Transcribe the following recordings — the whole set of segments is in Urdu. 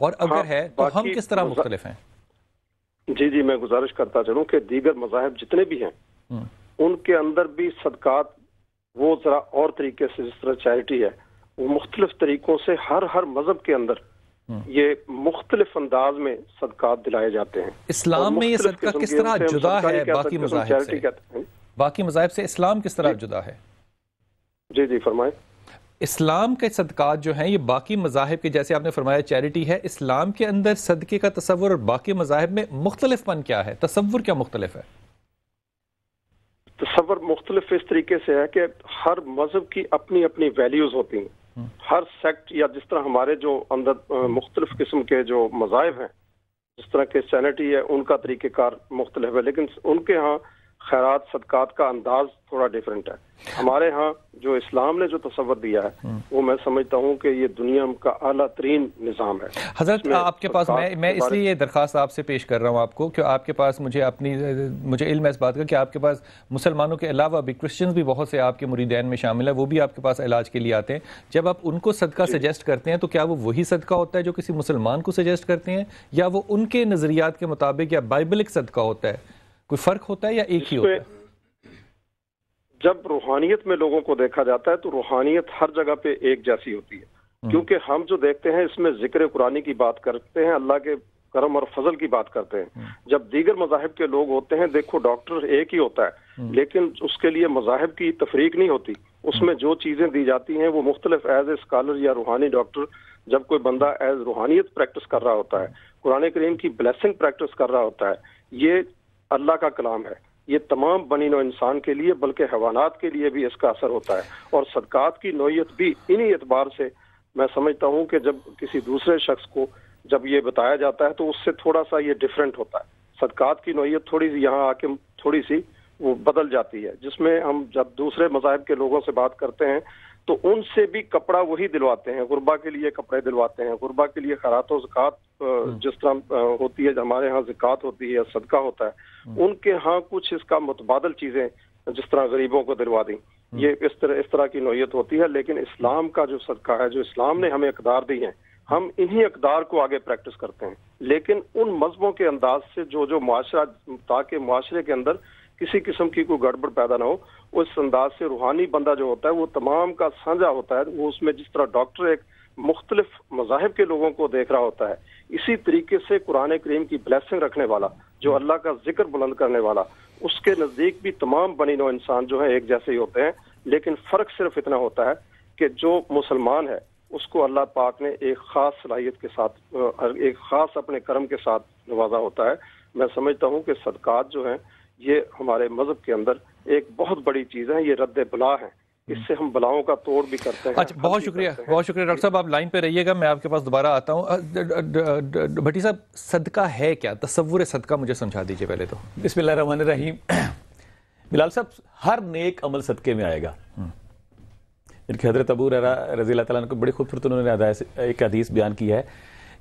اور اگر ہے تو ہم کس طرح مختلف ہیں؟ جی میں گزارش کرتا چلوں کہ دیگر مذاہب جتنے بھی ہیں ان کے اندر بھی صدقات وہ ذرا اور طریقے سے، جس طرح چیریٹی ہے، وہ مختلف طریقوں سے ہر مذہب کے اندر یہ مختلف انداز میں صدقات دلائے جاتے ہیں۔ اسلام میں یہ صدقہ کس طرح جدا ہے باقی مذاہب سے؟ باقی مذاہب سے اسلام کس طرح جدا ہے؟ جی فرمائیں۔ اسلام کے صدقات جو ہیں یہ باقی مذاہب کے، جیسے آپ نے فرمایا چیریٹی ہے، اسلام کے اندر صدقے کا تصور اور باقی مذاہب میں مختلف پن کیا ہے؟ تصور کیا مختلف ہے؟ تصور مختلف اس طریقے سے ہے کہ ہر مذہب کی اپنی اپنی ویلیوز ہوتی ہیں۔ ہر سیکٹ، یا جس طرح ہمارے جو اندر مختلف قسم کے جو مذاہب ہیں، جس طرح کرسچینٹی ہے، ان کا طریقہ کار مختلف ہے، لیکن ان کے ہاں خیرات صدقات کا انداز تھوڑا ڈیفرنٹ ہے۔ ہمارے ہاں جو اسلام نے جو تصور دیا ہے وہ میں سمجھتا ہوں کہ یہ دنیا کا اعلیٰ ترین نظام ہے۔ حضرت آپ کے پاس میں اس لیے یہ درخواست آپ سے پیش کر رہا ہوں آپ کو کہ آپ کے پاس مجھے علم ہے اس بات کا کہ آپ کے پاس مسلمانوں کے علاوہ بھی کرسچنز بھی بہت سے آپ کے مریدین میں شامل ہیں، وہ بھی آپ کے پاس علاج کے لیے آتے ہیں۔ جب آپ ان کو صدقہ سجیسٹ کرتے ہیں تو کیا وہ وہی صدقہ ہوتا ہے جو کسی مسلمان کو سجیسٹ کرتے ہیں، یا وہ ان کے نظریات کے مطابق یا بائبلک صدقہ ہوتا ہے؟ کوئی فرق ہوتا ہے یا ایک ہی ہوتا ہے؟ جب روحانیت میں لوگوں کو دیکھا جاتا ہے تو روحانیت ہر جگہ پہ ایک جیسی ہوتی ہے، کیونکہ ہم جو دیکھتے ہیں اس میں ذکر قرآنی کی بات کرتے ہیں، اللہ کے کرم اور فضل کی بات کرتے ہیں۔ جب دیگر مذاہب کے لوگ ہوتے ہیں، دیکھو ڈاکٹر ایک ہی ہوتا ہے لیکن اس کے لیے مذاہب کی تفریق نہیں ہوتی، اس میں جو چیزیں دی جاتی ہیں وہ مختلف ایز اے اسکالر یا روحانی ڈاکٹر، جب کوئی بندہ ایز روحانیت پریکٹس کر رہا ہوتا ہے، قرآن کریم کی بلیسنگ پریکٹس کر رہا ہوتا ہے، یہ اللہ کا کلام ہے، یہ تمام بنی نوع انسان کے لیے بلکہ حیوانات کے لیے بھی اس کا اثر ہوتا ہے۔ اور صدقات کی نوعیت بھی انہی اعتبار سے میں سمجھتا ہوں کہ جب کسی دوسرے شخص کو جب یہ بتایا جاتا ہے تو اس سے تھوڑا سا یہ ڈیفرنٹ ہوتا ہے۔ صدقات کی نوعیت تھوڑی سی یہاں آ کے تھوڑی سی وہ بدل جاتی ہے، جس میں ہم جب دوسرے مذاہب کے لوگوں سے بات کرتے ہیں تو ان سے بھی کپڑا وہی دلواتے ہیں، غربا کے لیے کپڑے دلواتے ہیں، غربا کے لیے خیرات و زکوٰۃ جس طرح ہوتی ہے، ہمارے ہاں زکوٰۃ ہوتی ہے، صدقہ ہوتا ہے، ان کے ہاں کچھ اس کا متبادل چیزیں جس طرح غریبوں کو دلوا دیں، یہ اس طرح کی نوعیت ہوتی ہے۔ لیکن اسلام کا جو صدقہ ہے، جو اسلام نے ہمیں اقدار دی ہیں، ہم انہی اقدار کو آگے پریکٹس کرتے ہیں، لیکن ان مذہبوں کے انداز سے جو معاشرہ، تاکہ معاشرے کے اندر کسی قسم کی کوئی گڑبڑ پیدا نہ ہو، اس انداز سے روحانی بندہ جو ہوتا ہے وہ تمام کا سانجھا ہوتا ہے۔ وہ اس میں جس طرح ڈاکٹر ایک مختلف مذاہب کے لوگوں کو دیکھ رہا ہوتا ہے، اسی طریقے سے قرآن کریم کی بلیسنگ رکھنے والا، جو اللہ کا ذکر بلند کرنے والا، اس کے نزدیک بھی تمام بنی نوع انسان جو ہیں ایک جیسے ہی ہوتے ہیں، لیکن فرق صرف اتنا ہوتا ہے کہ جو مسلمان ہے اس کو اللہ پاک نے ایک خاص صلاحیت کے ساتھ، ایک خاص اپنے کرم کے ساتھ نوازا ہوتا ہے۔ میں سمجھتا ہوں کہ صدقات جو ہیں یہ ہمارے مذہب کے اندر ایک بہت بڑی چیز ہے، یہ رد بلا ہے، اس سے ہم بلاؤں کا توڑ بھی کرتے ہیں۔ اچھا، بہت شکریہ ڈاکٹر صاحب، آپ لائن پہ رہیے گا، میں آپ کے پاس دوبارہ آتا ہوں۔ بھٹی صاحب، صدقہ ہے کیا؟ تصور صدقہ مجھے سمجھا دیجئے پہلے تو۔ بسم اللہ الرحمن الرحیم۔ بلال صاحب، ہر نیک عمل صدقے میں آئے گا۔ ان کے حضرت ابو ہریرہ رضی اللہ تعالیٰ عنہ کو بڑی خوبصورت انہوں نے ایک حدیث بیان کی ہے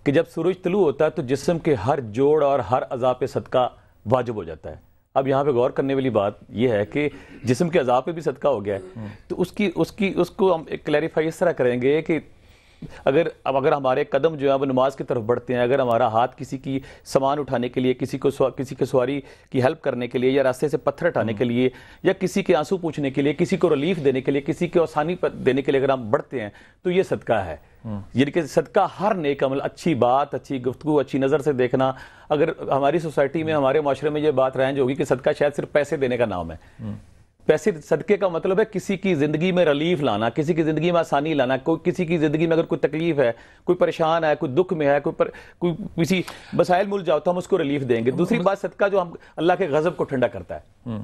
کہ جب سورج طلوع ہوتا ہے تو جسم کے ہر جوڑ اور ہر اعضاء پہ صدقہ واجب ہو جاتا ہے۔ اب یہاں پہ غور کرنے والی بات یہ ہے کہ جسم کے اعضاء پہ بھی صدقہ ہو گیا ہے، تو اس کو ہم ایک کلیریفائی اس طرح کریں گے کہ اگر ہمارے قدم جو ہے وہ نماز کی طرف بڑھتے ہیں، اگر ہمارا ہاتھ کسی کی سامان اٹھانے کے لیے، کسی کے سواری کی ہیلپ کرنے کے لیے، یا راستے سے پتھر اٹھانے کے لیے، یا کسی کے آنسو پوچھنے کے لیے، کسی کو ریلیف دینے کے لیے، کسی کو آسانی دینے کے لیے اگر ہم بڑھتے ہیں تو یہ صدقہ ہے۔ یعنی کہ صدقہ ہر نیک عمل، اچھی بات، اچھی گفتگو، اچھی نظر سے دیکھنا۔ اگر ہماری سوسائٹی میں، ہمارے معاشرے میں یہ بات رائج ہوگی کہ صدقہ شاید صرف پیسے دینے کا نام ہے، پیسے، صدقے کا مطلب ہے کسی کی زندگی میں ریلیف لانا، کسی کی زندگی میں آسانی لانا، کسی کی زندگی میں اگر کوئی تکلیف ہے، کوئی پریشان ہے، کوئی دکھ میں ہے، کوئی کسی مسائل مل جاؤ تو ہم اس کو ریلیف دیں گے۔ دوسری بات، صدقہ جو ہم اللہ کے غضب کو ٹھنڈا کرتا ہے۔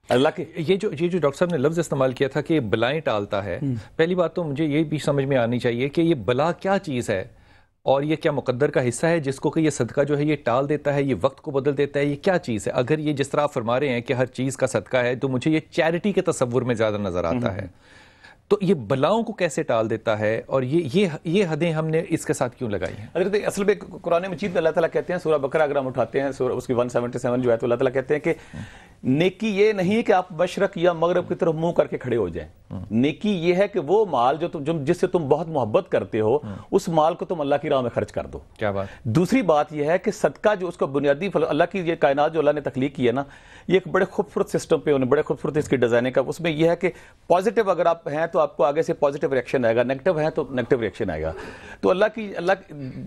اللہ کے یہ جو ڈاکٹر صاحب نے لفظ استعمال کیا تھا کہ یہ بلائیں ٹالتا ہے، پہلی بات تو مجھے یہ بھی سمجھ میں آنی چاہیے کہ یہ بلا کیا چیز ہے، اور یہ کیا مقدر کا حصہ ہے جس کو کہ یہ صدقہ جو ہے یہ ٹال دیتا ہے، یہ وقت کو بدل دیتا ہے، یہ کیا چیز ہے؟ اگر یہ جس طرح آپ فرما رہے ہیں کہ ہر چیز کا صدقہ ہے تو مجھے یہ چیریٹی کے تصور میں زیادہ نظر آتا ہے، تو یہ بلاؤں کو کیسے ٹال دیتا ہے، اور یہ حدیں ہم نے اس کے ساتھ کیوں لگائی ہیں؟ حضرت اصل میں قرآن مجید میں اللہ تعالیٰ کہتے ہیں، سورہ بقرہ اگر ہم اٹھاتے ہیں، اس کی 177 جو ہے، تو اللہ تعالیٰ کہتے ہیں کہ نیکی یہ نہیں کہ آپ مشرق یا مغرب کی طرف منہ کر کے کھڑے ہو جائیں، نیکی یہ ہے کہ وہ مال جس سے تم بہت محبت کرتے ہو اس مال کو تم اللہ کی راہ میں خرچ کر دو. کیا بات. دوسری بات یہ ہے کہ صدقہ جو اس کا بنیادی اللہ کی یہ کائنات جو اللہ نے تخلیق کی ہے نا, یہ ایک بڑے خوبصورت سسٹم پہ انہیں بڑے خوبصورت اس کی ڈیزائننگ کا, اس میں یہ ہے کہ پازیٹیو اگر آپ ہیں تو آپ کو آگے سے پازیٹیو ریئیکشن آئے گا, نیگیٹو ہیں تو نیگیٹو ریئیکشن آئے گا. تو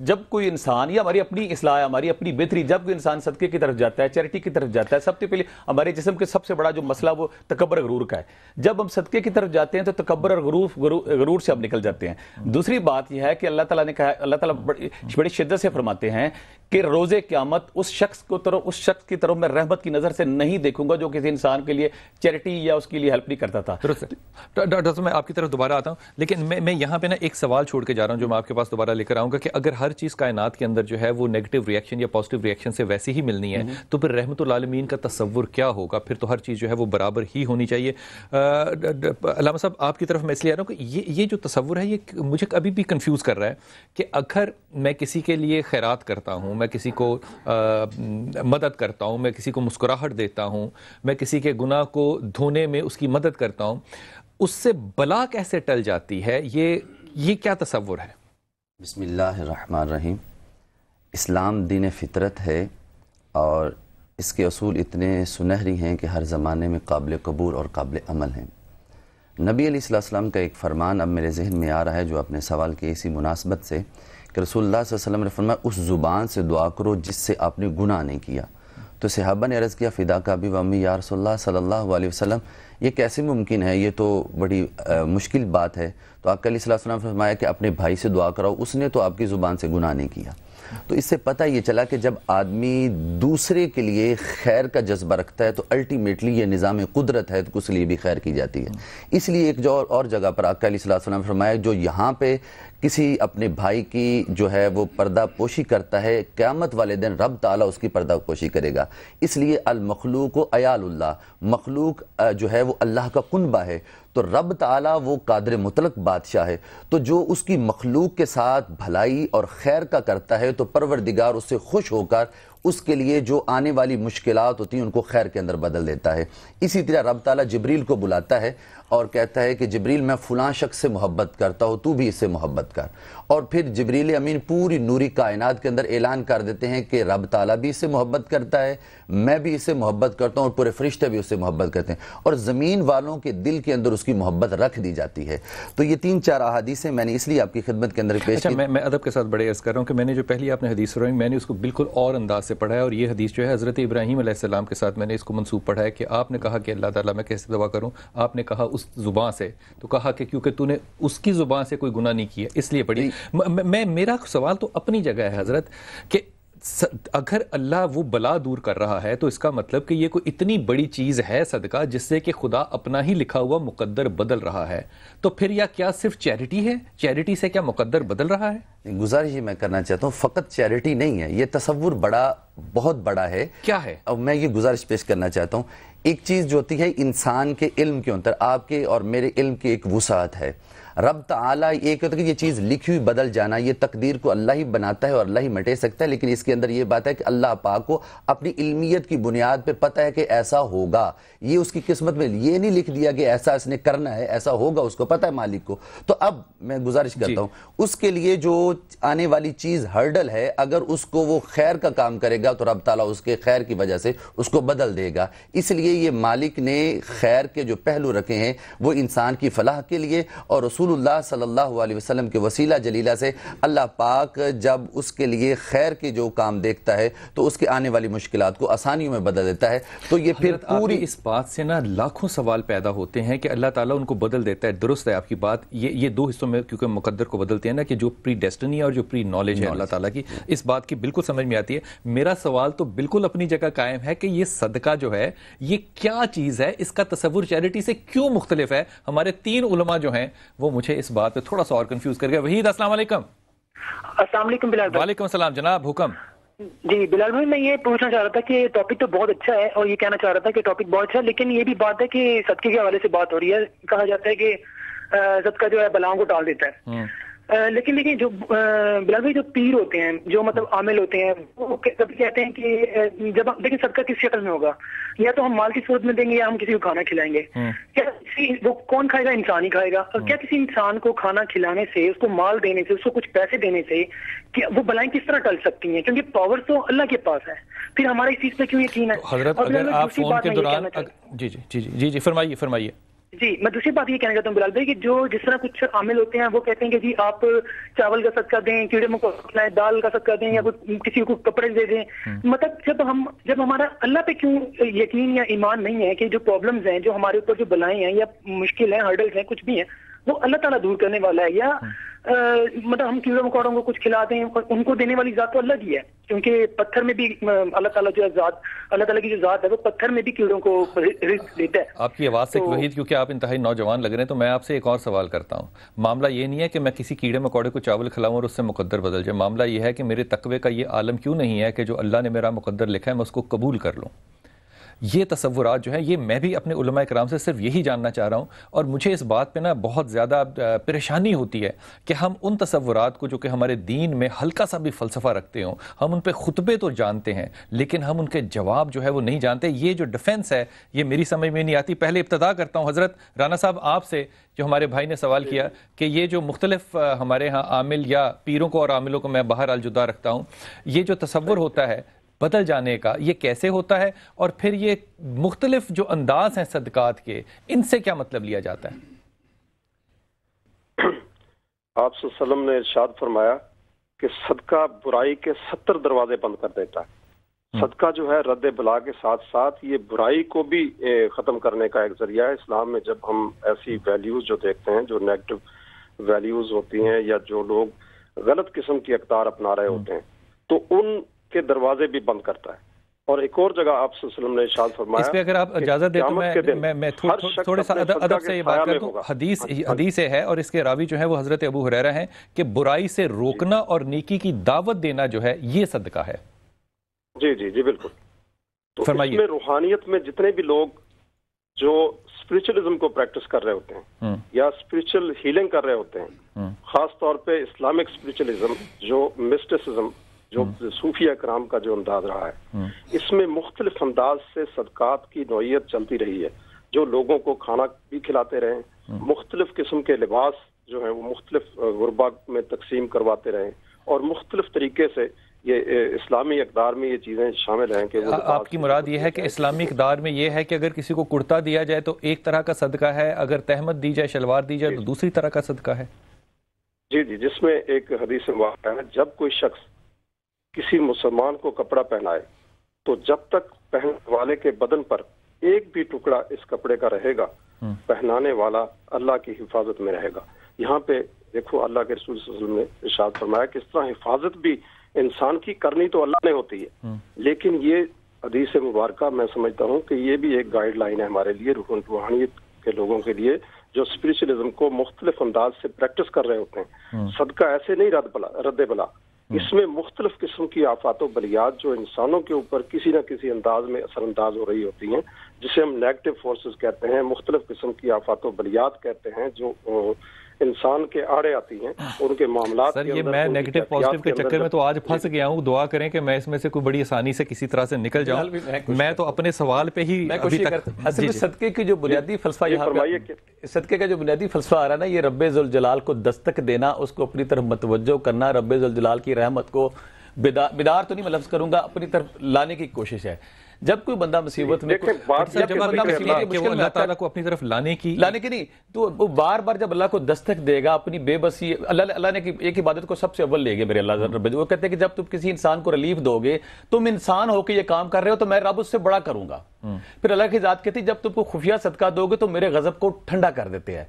جب کوئی انسان یا ہماری اپنی اصلاح, ہماری اپنی بہتری, جب کوئی انسان صدقے کی طرف جاتا ہے, چیریٹی کی طرف جاتا ہے, سب سے پہلے ہمارے جسم کے سب سے بڑا جو مسئلہ وہ تکبر غرور کا ہے. جب ہم صدقے کی طرف جاتے ہیں تو تکبر اور غرور سے ہم نکل جاتے ہیں. دوسری بات یہ ہے کہ اللہ تعالیٰ نے کہا, اللہ تعالیٰ بڑی شدت سے فرماتے ہیں کہ روز قیامت اس شخص کی طرف میں رحمت کی نظر سے نہیں دیکھوں گا جو کسی انسان کے لیے چیریٹی یا اس کے لیے ہیلپ نہیں کرتا تھا. ڈاکٹر صاحب میں آپ کی طرف دوبارہ آتا ہوں, لیکن میں یہاں پہ نا ایک سوال چھوڑ کے جا رہا ہوں جو میں آپ کے پاس دوبارہ لے کر آؤں گا کہ اگر ہر چیز کائنات کے اندر جو ہے وہ نیگیٹو ریئیکشن یا پازیٹیو ریئیکشن سے ویسی ہی ملنی ہے تو پھر رحمت العالمین کا تصور کیا ہوگا؟ پھر تو ہر چیز جو ہے وہ برابر ہی ہونی چاہیے. علامہ صاحب آپ کی طرف میں اس لیے آ رہا ہوں کہ یہ جو تصور ہے یہ مجھے ابھی بھی کنفیوز کر رہا ہے کہ اگر میں کسی کے لیے خیرات کرتا ہوں, میں کسی کو مدد کرتا ہوں, میں کسی کو مسکراہٹ دیتا ہوں, میں کسی کے گناہ کو دھونے میں اس کی مدد کرتا ہوں, اس سے بلا کیسے ٹل جاتی ہے؟ یہ کیا تصور ہے؟ بسم اللہ الرحمن الرحیم. اسلام دین فطرت ہے اور اس کے اصول اتنے سنہری ہیں کہ ہر زمانے میں قابل قبول اور قابل عمل ہیں. نبی علیہ السلام کا ایک فرمان اب میرے ذہن میں آ رہا ہے جو اپنے سوال کی اسی مناسبت سے, کہ رسول اللہ صلی اللہ علیہ وسلم نے فرمایا اس زبان سے دعا کرو جس سے آپ نے گناہ نہیں کیا. تو صحابہ نے عرض کیا فداک ابی و امی یا رسول اللہ صلی اللہ علیہ وسلم, یہ کیسے ممکن ہے, یہ تو بڑی مشکل بات ہے. تو آپ علیہ السلام نے فرمایا کہ اپنے بھائی سے دعا کراؤ, اس نے تو آپ کی زبان سے گناہ نہیں کیا. تو اس سے پتہ یہ چلا کہ جب آدمی دوسرے کے لیے خیر کا جذبہ رکھتا ہے تو الٹیمیٹلی یہ نظام قدرت ہے تو اس لیے بھی خیر کی جاتی ہے. اس لیے ایک جو اور جگہ پر آقا علیہ السلام نے فرمایا جو یہاں پہ کسی اپنے بھائی کی جو ہے وہ پردہ پوشی کرتا ہے, قیامت والے دن رب تعالیٰ اس کی پردہ پوشی کرے گا. اس لیے المخلوق و عیال اللہ, مخلوق جو ہے وہ اللہ کا کنبہ ہے, تو رب تعالیٰ وہ قادر مطلق بادشاہ ہے. تو جو اس کی مخلوق کے ساتھ بھلائی اور خیر کا کرتا ہے تو پروردگار اس سے خوش ہو کر اس کے لیے جو آنے والی مشکلات ہوتی ہیں ان کو خیر کے اندر بدل دیتا ہے. اسی طرح رب تعالیٰ جبریل کو بلاتا ہے اور کہتا ہے کہ جبریل میں فلاں شخص سے محبت کرتا ہوں, تو بھی اس سے محبت کر. اور پھر جبریل امین پوری نوری کائنات کے اندر اعلان کر دیتے ہیں کہ رب تعالیٰ بھی اس سے محبت کرتا ہے, میں بھی اس سے محبت کرتا ہوں, اور پورے فرشتے بھی اس سے محبت کرتے ہیں, اور زمین والوں کے دل کے اندر اس کی محبت رکھ دی جاتی ہے. تو یہ 3-4 احادیثیں میں نے اس لیے آپ کی خدمت کے اندر پیش کی. میں ادب کے ساتھ بڑے عرض کر رہا ہوں کہ میں نے جو پہلی آپ نے حدیث سنائی میں نے اس کو بالکل اور انداز سے پڑھا ہے, اور یہ حدیث جو ہے حضرت ابراہیم علیہ السلام کے ساتھ میں نے اس کو منسوب پڑھا ہے کہ آپ نے کہا کہ اللہ تعالیٰ میں کیسے دعا کروں, آپ نے کہا اس زبان سے, تو کہا کہ کیونکہ تو نے اس کی زبان سے کوئی گناہ نہیں کیا اس لیے پڑھی. میرا سوال تو اپنی جگہ ہے حضرت کہ اگر اللہ وہ بلا دور کر رہا ہے تو اس کا مطلب کہ یہ کوئی اتنی بڑی چیز ہے صدقہ جس سے کہ خدا اپنا ہی لکھا ہوا مقدر بدل رہا ہے, تو پھر یا کیا صرف چیریٹی ہے, چیریٹی سے کیا مقدر بدل رہا ہے؟ گزارش یہ میں کرنا چاہتا ہوں, فقط چیریٹی نہیں ہے, یہ تصور بہت بڑا ہے. کیا ہے؟ اب میں یہ گزارش پیش کرنا چاہتا ہوں. ایک چیز جو ہوتی ہے انسان کے علم کے اندر, آپ کے اور میرے علم کی ایک وسعت ہے. رب تعالیٰ یہ کہتا ہے کہ یہ چیز لکھی ہوئی بدل جانا, یہ تقدیر کو اللہ ہی بناتا ہے اور اللہ ہی مٹے سکتا ہے, لیکن اس کے اندر یہ بات ہے کہ اللہ پاک کو اپنی علمیت کی بنیاد پہ پتہ ہے کہ ایسا ہوگا, یہ اس کی قسمت میں یہ نہیں لکھ دیا کہ ایسا اس نے کرنا ہے, ایسا ہوگا, اس کو پتہ ہے مالک کو. تو اب میں گزارش کرتا ہوں اس کے لیے جو آنے والی چیز ہرڈل ہے, اگر اس کو وہ خیر کا کام کرے گا تو رب تعالیٰ اس کے خیر کی وجہ سے اس کو بدل دے گا. اس لیے یہ مالک نے خیر کے جو پہلو رکھے ہیں وہ انسان کی فلاح کے لیے, اور رسول اللہ صلی اللہ علیہ وسلم کے وسیلہ جلیلہ سے اللہ پاک جب اس کے لیے خیر کے جو کام دیکھتا ہے تو اس کے آنے والی مشکلات کو آسانیوں میں بدل دیتا ہے. تو یہ پھر پوری اس بات سے نا لاکھوں سوال پیدا ہوتے ہیں کہ اللہ تعالیٰ ان کو بدل دیتا ہے. درست ہے آپ کی بات, یہ دو حصوں میں کیونکہ مقدر کو بدلتے ہیں نا, کہ جو پری ڈیسٹنی ہے اور جو پری نالج ہے اللہ تعالیٰ کی, اس بات کی بالکل سمجھ میں آتی ہے. میرا سوال تو بالکل اپنی جگہ قائم ہے کہ یہ صدقہ جو ہے یہ کیا چیز ہے, اس کا تصور چیریٹی سے کیوں مختلف ہے؟ ہمارے 3 علماء جو ہیں وہ مجھے اس بات پہ تھوڑا سا اور کنفیوز کر گیا. وحید السلام علیکم. السلام علیکم بلال بھائی. وعلیکم السلام جناب, حکم. جی بلال بھائی, میں یہ پوچھنا چاہ رہا تھا کہ ٹاپک تو بہت اچھا ہے, اور یہ کہنا چاہ رہا تھا کہ ٹاپک بہت اچھا ہے, لیکن یہ بھی بات ہے کہ صدقے کے حوالے سے بات ہو رہی ہے. کہا جاتا ہے کہ صدقہ جو ہے بلاؤں کو ٹال دیتا ہے. لیکن جو بلال بھائی جو پیر ہوتے ہیں، جو مطلب عامل ہوتے ہیں، وہ کبھی کہتے ہیں کہ جب لیکن صدقہ کس شکل میں ہوگا؟ یا تو ہم مال کی صورت میں دیں گے یا ہم کسی کو کھانا کھلائیں گے. کیا وہ کون کھائے گا؟ انسان ہی کھائے گا. اور کیا کسی انسان کو کھانا کھلانے سے، اس کو مال دینے سے، اس کو کچھ پیسے دینے سے کہ وہ بلائیں کس طرح ٹل سکتی ہیں؟ کیونکہ پاور تو اللہ کے پاس ہے. پھر ہمارا اس چیز پہ کیوں یقین ہے؟ حضرت اگر آپ فون کے دوران جی فرمائیے. جی میں دوسری بات یہ کہنا چاہتا ہوں بلال بھائی کہ جو جس طرح کچھ عامل ہوتے ہیں وہ کہتے ہیں کہ جی آپ چاول کا صدقہ دیں، کیڑے مکوڑے کھلائیں، دال کا صدقہ دیں، یا کسی کو کپڑے دے دیں. مطلب جب ہمارا اللہ پہ کیوں یقین یا ایمان نہیں ہے کہ جو پرابلمز ہیں، جو ہمارے اوپر جو بلائیں ہیں یا مشکل ہیں، ہرڈلز ہیں، کچھ بھی ہیں، وہ اللہ تعالیٰ دور کرنے والا ہے. یا مطلب ہم کیڑے مکوڑوں کو کچھ کھلا دیں، ان کو دینے والی ذات تو اللہ کی ہے، کیونکہ پتھر میں بھی اللہ تعالیٰ جو ذات، اللہ تعالیٰ کی جو ذات ہے وہ پتھر میں بھی کیڑوں کو رزق دیتا ہے. آپ کی آواز سے وحید، کیونکہ آپ انتہائی نوجوان لگ رہے ہیں، تو میں آپ سے ایک اور سوال کرتا ہوں. معاملہ یہ نہیں ہے کہ میں کسی کیڑے مکوڑے کو چاول کھلاؤں اور اس سے مقدر بدل جائے. معاملہ یہ ہے کہ میرے تقوی کا یہ عالم کیوں نہیں ہے کہ جو اللہ نے میرا مقدر لکھا ہے میں اس کو قبول کر لوں. یہ تصورات جو ہیں، یہ میں بھی اپنے علماء کرام سے صرف یہی جاننا چاہ رہا ہوں. اور مجھے اس بات پہ بہت زیادہ پریشانی ہوتی ہے کہ ہم ان تصورات کو جو کہ ہمارے دین میں ہلکا سا بھی فلسفہ رکھتے ہوں، ہم ان پہ خطبے تو جانتے ہیں لیکن ہم ان کے جواب جو ہے وہ نہیں جانتے. یہ جو ڈیفنس ہے یہ میری سمجھ میں نہیں آتی. پہلے ابتدا کرتا ہوں حضرت رانا صاحب آپ سے، جو ہمارے بھائی نے سوال کیا کہ یہ جو مختلف ہمارے ہاں عامل یا پیروں کو اور عاملوں کو میں بہرحال جدا رکھتا ہوں، یہ جو تصور ہوتا ہے بدل جانے کا، یہ کیسے ہوتا ہے؟ اور پھر یہ مختلف جو انداز ہیں صدقات کے، ان سے کیا مطلب لیا جاتا ہے؟ آپ صلی اللہ علیہ وسلم نے ارشاد فرمایا کہ صدقہ برائی کے 70 دروازے بند کر دیتا ہے. صدقہ جو ہے رد بلا کے ساتھ ساتھ یہ برائی کو بھی ختم کرنے کا ایک ذریعہ ہے. اسلام میں جب ہم ایسی ویلیوز جو دیکھتے ہیں، جو نیگیٹو ویلیوز ہوتی ہیں یا جو لوگ غلط قسم کی اقدار اپنا رہے ہوتے ہیں، تو ان کے دروازے بھی بند کرتا ہے. اور ایک اور جگہ آپ صلی اللہ علیہ وسلم نے ارشاد فرمایا، اس پہ اگر آپ اجازت دیں تو میں تھوڑے سا ادب سے یہ بات کر دوں. حدیث ہے اور اس کے راوی جو ہے وہ حضرت ابو ہریرہ ہیں کہ برائی سے روکنا اور نیکی کی دعوت دینا جو ہے یہ صدقہ ہے. جی جی جی بالکل. تو فرمائیے. اس میں روحانیت میں جتنے بھی لوگ جو اسپرچولی کو پریکٹس کر رہے ہوتے ہیں یا اسپرچل ہیلنگ کر رہے ہوتے ہیں، خاص طور پہ اسلامک اسپرچولیزم، جو مسٹسزم، جو صوفیہ کرام کا جو انداز رہا ہے، اس میں مختلف انداز سے صدقات کی نوعیت چلتی رہی ہے. جو لوگوں کو کھانا بھی کھلاتے رہے، مختلف قسم کے لباس جو ہیں وہ مختلف غربا میں تقسیم کرواتے رہے، اور مختلف طریقے سے یہ اسلامی اقدار میں یہ چیزیں شامل ہیں. کہ آپ کی مراد یہ ہے کہ اسلامی اقدار میں یہ ہے کہ اگر کسی کو کرتا دیا جائے تو ایک طرح کا صدقہ ہے، اگر تہمت دی جائے، شلوار دی جائے تو دوسری طرح کا صدقہ ہے؟ جی جی، جس میں ایک حدیث میں واقع ہے، جب کوئی شخص کسی مسلمان کو کپڑا پہنائے تو جب تک پہننے والے کے بدن پر ایک بھی ٹکڑا اس کپڑے کا رہے گا، پہنانے والا اللہ کی حفاظت میں رہے گا. یہاں پہ دیکھو اللہ کے رسول صلی اللہ علیہ وسلم نے ارشاد فرمایا کہ اس طرح حفاظت بھی انسان کی کرنی تو اللہ نے ہوتی ہے، لیکن یہ حدیث مبارکہ میں سمجھتا ہوں کہ یہ بھی ایک گائیڈ لائن ہے ہمارے لیے، روحانیت کے لوگوں کے لیے جو اسپرچولیزم کو مختلف انداز سے پریکٹس کر رہے ہوتے ہیں. صدقہ ایسے نہیں رد بلا، اس میں مختلف قسم کی آفات و بلیات جو انسانوں کے اوپر کسی نہ کسی انداز میں اثر انداز ہو رہی ہوتی ہیں، جسے ہم نیگیٹو فورسز کہتے ہیں، مختلف قسم کی آفات و بلیات کہتے ہیں، جو انسان کے آڑے آتی ہیں، ان کے معاملات. سر یہ میں نیگیٹو پازیٹیو کے چکر میں تو آج پھنس گیا ہوں. دعا کریں کہ میں اس میں سے کوئی بڑی آسانی سے کسی طرح سے نکل جاؤں. میں تو اپنے سوال پہ ہی ابھی تک اصل میں صدقے کی جو بنیادی فلسفہ یہاں پہ، صدقے کا جو بنیادی فلسفہ آ رہا ہے نا، یہ رب ذوالجلال کو دستک دینا، اس کو اپنی طرف متوجہ کرنا، رب ذوالجلال کی رحمت کو بیدار تو نہیں میں لفظ کروں گا، اپنی طرف لانے کی کوشش ہے. جب کوئی بندہ مصیبت میں اللہ تعالیٰ کو اپنی طرف لانے کی نہیں، تو وہ بار بار جب اللہ کو دستک دے گا اپنی بے بسی، اللہ نے ایک عبادت کو سب سے اول لے گئے میرے اللہ رب. وہ کہتے ہیں کہ جب تم کسی انسان کو ریلیف دو گے، تم انسان ہو کے یہ کام کر رہے ہو تو میں رب اس سے بڑا کروں گا. پھر اللہ کی ذات کہتی ہے جب تم کو خفیہ صدقہ دو گے تو میرے غضب کو ٹھنڈا کر دیتے ہیں.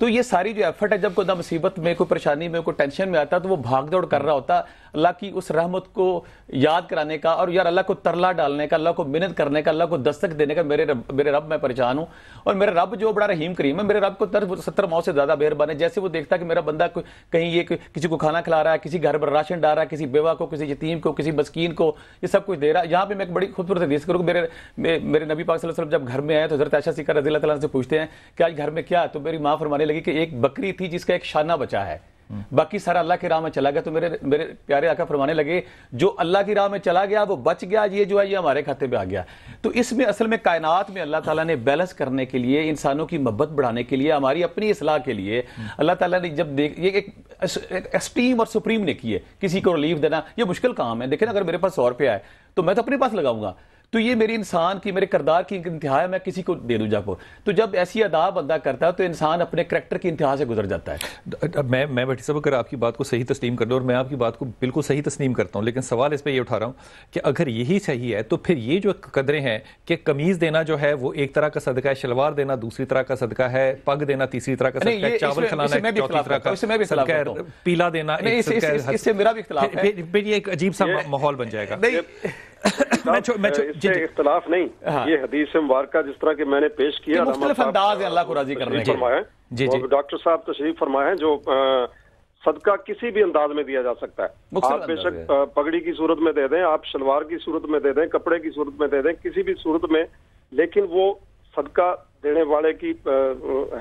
تو یہ ساری جو ایفرٹ ہے، جب کوئی نہ مصیبت میں، کوئی پریشانی میں، کوئی ٹینشن میں آتا ہے تو وہ بھاگ دوڑ کر رہا ہوتا اللہ کی اس رحمت کو یاد کرانے کا، اور یار اللہ کو ترلا ڈالنے کا، اللہ کو منت کرنے کا، اللہ کو دستک دینے کا، میرے رب میں پریشان ہوں اور میرا رب جو بڑا رحیم کریم ہے، میرے رب کو 70 ماؤں سے زیادہ مہربان ہے. جیسے وہ دیکھتا ہے کہ میرا بندہ کہیں یہ کسی کو کھانا کھلا رہا ہے، کسی گھر پر راشن ڈال رہا ہے، کسی بیوہ کو، کسی یتیم کو، کسی مسکین کو یہ سب کچھ دے رہا ہے. یہاں پہ میں ایک بڑی خوبصورت حدیث کروں کہ میرے نبی پاک صلی اللہ علیہ وسلم جب گھر میں آئے تو حضرت عائشہ صدیقہ رضی اللہ تعالیٰ عنہ سے پوچھتے ہیں کہ آج گھر میں کیا؟ تو میری ماں فرمانے لگی کہ ایک بکری تھی جس کا ایک شانہ بچا ہے، باقی سارا اللہ کی راہ میں چلا گیا. تو میرے پیارے آقا فرمانے لگے جو اللہ کی راہ میں چلا گیا وہ بچ گیا, یہ جو ہے یہ ہمارے کھاتے پہ آ گیا. تو اس میں اصل میں کائنات میں اللہ تعالیٰ نے بیلنس کرنے کے لیے, انسانوں کی محبت بڑھانے کے لیے, ہماری اپنی اصلاح کے لیے اللہ تعالیٰ نے جب یہ ایک ایکسٹریم اور سپریم نے کی ہے. کسی کو ریلیف دینا یہ مشکل کام ہے. دیکھیں اگر میرے پاس 100 روپیہ ہے تو میں تو اپنے پاس لگاؤں گا, تو یہ میری انسان کی, میرے کردار کی انتہا ہے, میں کسی کو دے دوں جا کو. تو جب ایسی ادا بندہ کرتا ہے تو انسان اپنے کریکٹر کی انتہا سے گزر جاتا ہے. میں بھٹی صاحب اگر آپ کی بات کو صحیح تسلیم کر دوں, اور میں آپ کی بات کو بالکل صحیح تسلیم کرتا ہوں, لیکن سوال اس پہ یہ اٹھا رہا ہوں کہ اگر یہی صحیح ہے تو پھر یہ جو قدریں ہیں کہ قمیض دینا جو ہے وہ ایک طرح کا صدقہ ہے, شلوار دینا دوسری طرح کا صدقہ ہے, پگ دینا تیسری طرح کا صدقہ ہے, چاول کھلانا چوتھی طرح کا صدقہ ہے, پیلا دینا ایک صدقہ ہے. اس سے میرا بھی اختلاف ہے. پھر یہ ایک عجیب سا ماحول بن جائے گا. اس سے اختلاف نہیں, یہ حدیث مبارکہ جس طرح کہ میں نے پیش کیا مختلف انداز ہے اللہ کو راضی کرنے کے. ڈاکٹر صاحب تشریف فرمائے ہیں جو صدقہ کسی بھی انداز میں دیا جا سکتا ہے. آپ بے شک پگڑی کی صورت میں دے دیں, آپ شلوار کی صورت میں دے دیں, کپڑے کی صورت میں دے دیں, کسی بھی صورت میں, لیکن وہ صدقہ دینے والے کی